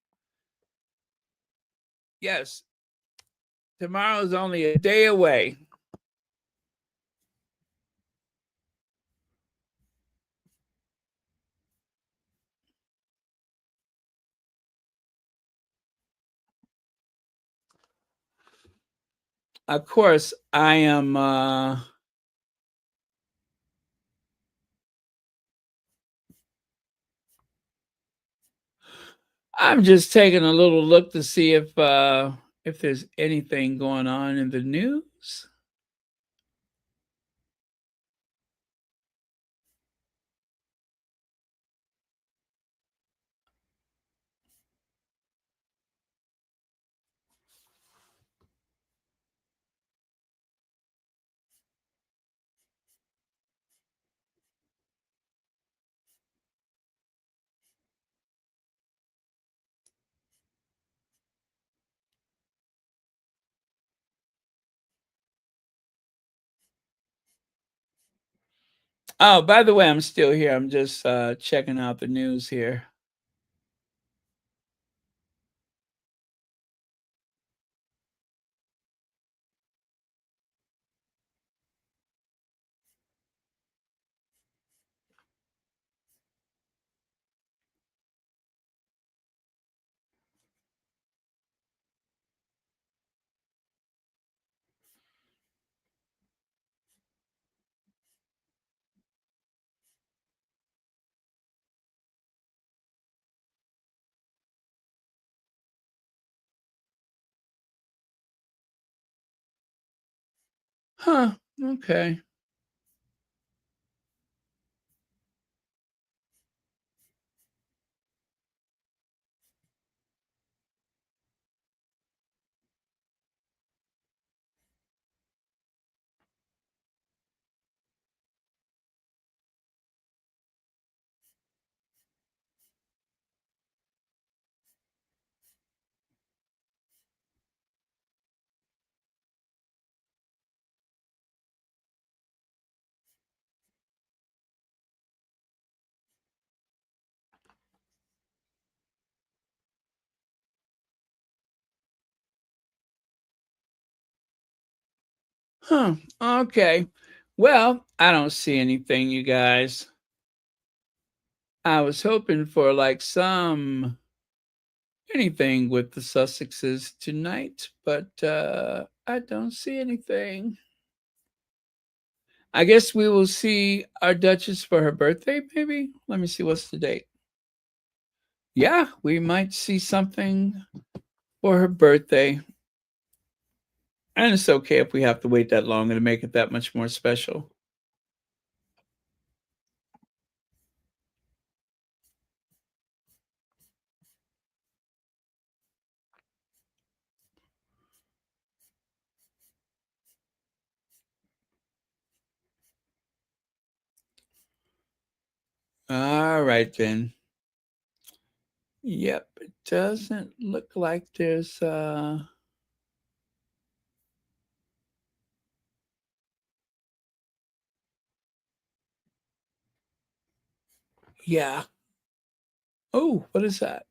Yes, tomorrow's only a day away. Of course, I am I'm just taking a little look to see if there's anything going on in the news. Oh, by the way, I'm still here. I'm just checking out the news here. Huh, okay. Huh, okay. Well, I don't see anything, you guys. I was hoping for like anything with the Sussexes tonight, but I don't see anything. I guess we will see our Duchess for her birthday, maybe? Let me see, what's the date? Yeah, we might see something for her birthday. And it's okay if we have to wait that long to make it that much more special. All right, then. Yep, it doesn't look like there's yeah. Oh, what is that?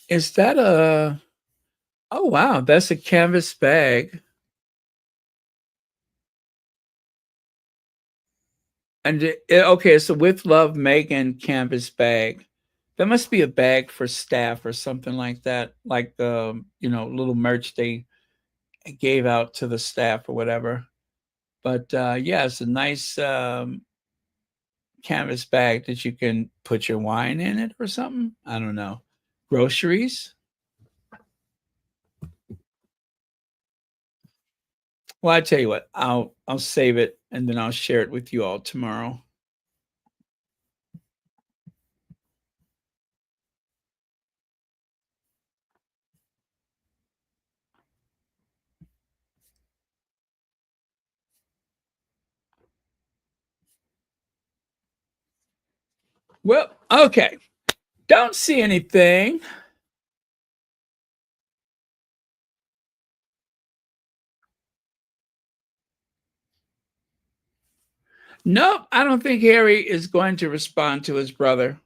Is that a oh wow, that's a canvas bag. And okay, so with love, Meghan canvas bag. That must be a bag for staff or something like that, like the little merch they gave out to the staff or whatever. But yeah, it's a nice canvas bag that you can put your wine in it or something. I don't know. Groceries. Well, I tell you what, I'll save it and then I'll share it with you all tomorrow. Well, okay. Don't see anything. Nope, I don't think Harry is going to respond to his brother.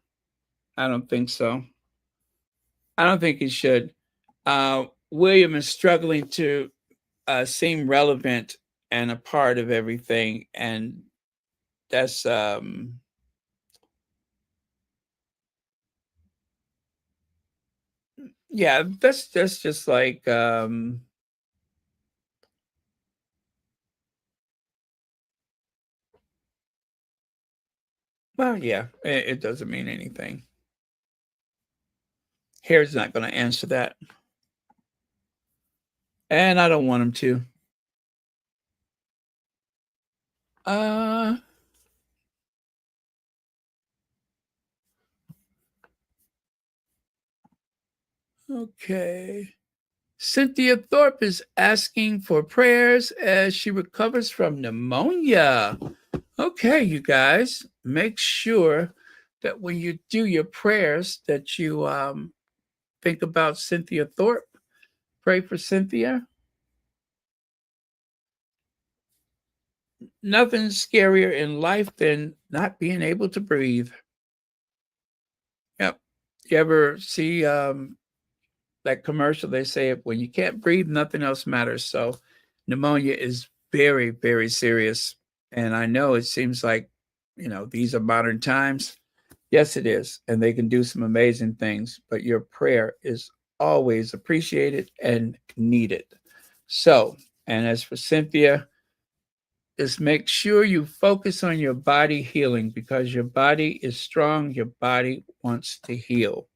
I don't think so. I don't think he should. William is struggling to seem relevant and a part of everything, and that's yeah, that's just like well, yeah, it doesn't mean anything. Harry's not going to answer that, and I don't want him to. Okay. Cynthia Thorpe is asking for prayers as she recovers from pneumonia. Okay, you guys, make sure that when you do your prayers that you think about Cynthia Thorpe. Pray for Cynthia. Nothing's scarier in life than not being able to breathe. Yep. You ever see that commercial? They say when you can't breathe, nothing else matters. So pneumonia is very, very serious. And I know it seems like, these are modern times. Yes, it is. And they can do some amazing things, but your prayer is always appreciated and needed. So, and as for Cynthia, just make sure you focus on your body healing because your body is strong. Your body wants to heal.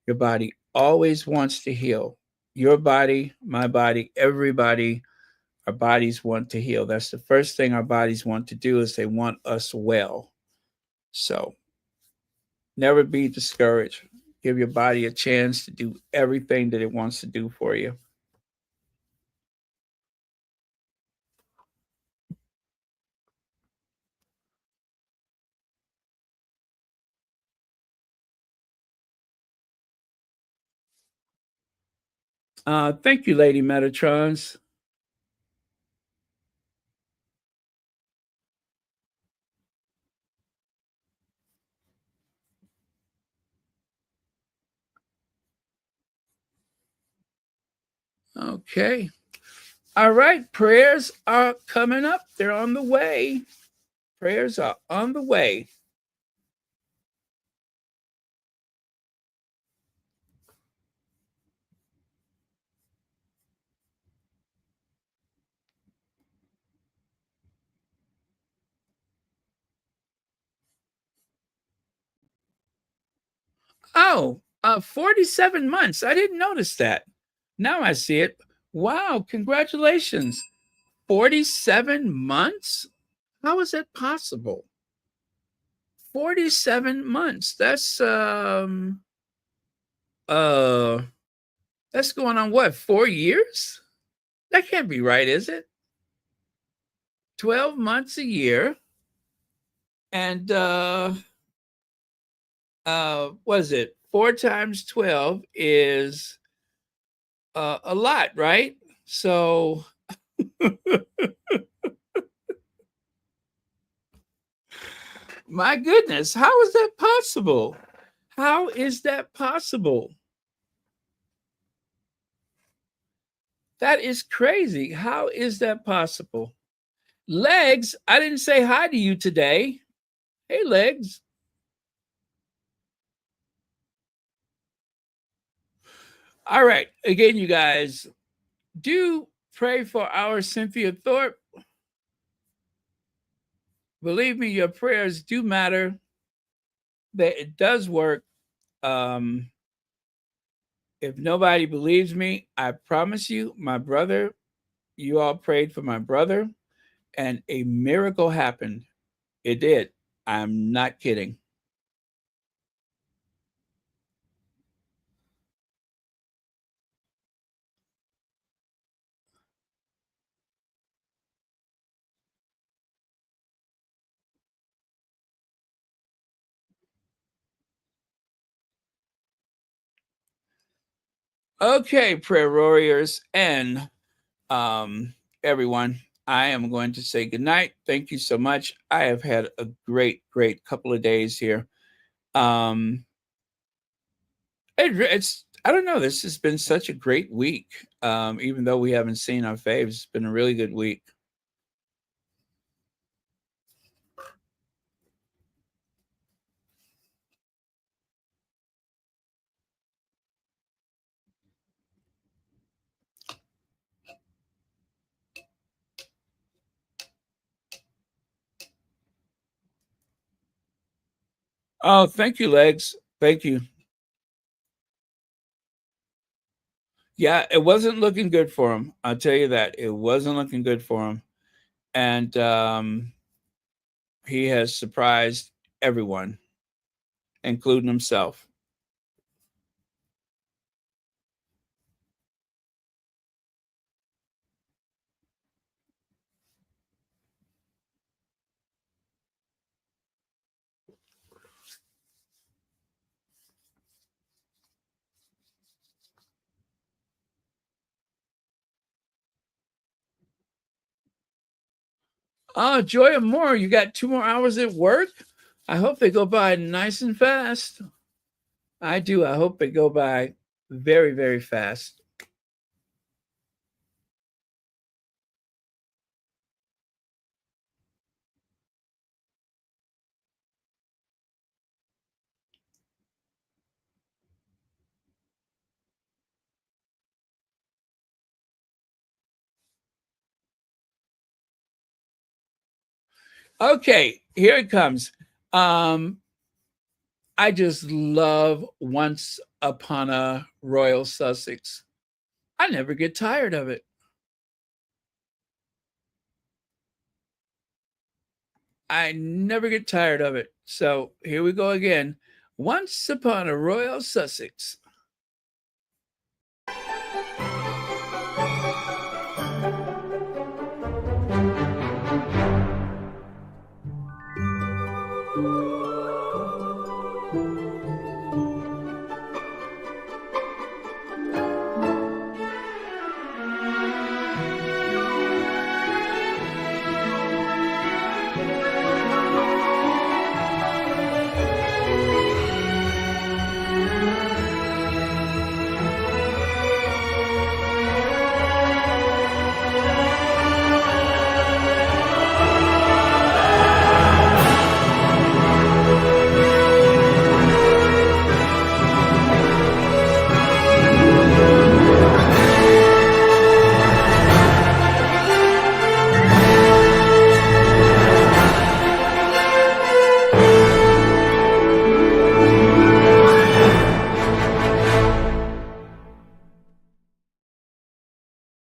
Your body always wants to heal. Your body, my body, everybody, our bodies want to heal. That's the first thing our bodies want to do is they want us well. So never be discouraged. Give your body a chance to do everything that it wants to do for you. Thank you, Lady Metatrons. Okay. All right. Prayers are coming up. They're on the way. Prayers are on the way. Oh, 47 months. I didn't notice that. Now I see it. Wow, congratulations. 47 months? How is that possible? 47 months. Uh that's going on what? 4 years? That can't be right, is it? 12 months a year. And what is it? 4 times 12 is a lot, right? So my goodness, how is that possible? How is that possible? That is crazy. How is that possible? Legs, I didn't say hi to you today. Hey, Legs. All right. Again, you guys, do pray for our Cynthia Thorpe. Believe me, your prayers do matter. That it does work. If nobody believes me, I promise you, my brother, you all prayed for my brother, and a miracle happened. It did. I'm not kidding. Okay, prayer warriors and everyone. I am going to say goodnight. Thank you so much. I have had a great couple of days here. It's I don't know. This has been such a great week. Even though we haven't seen our faves, it's been a really good week. Oh, thank you, Legs. Thank you. Yeah, it wasn't looking good for him. I'll tell you that. It wasn't looking good for him. And he has surprised everyone, including himself. Oh, Joy of More, you got 2 more hours at work? I hope they go by nice and fast. I do. I hope they go by very fast. Okay, here it comes. I just love Once Upon a Royal Sussex. I never get tired of it. I never get tired of it. So here we go again. Once Upon a Royal Sussex.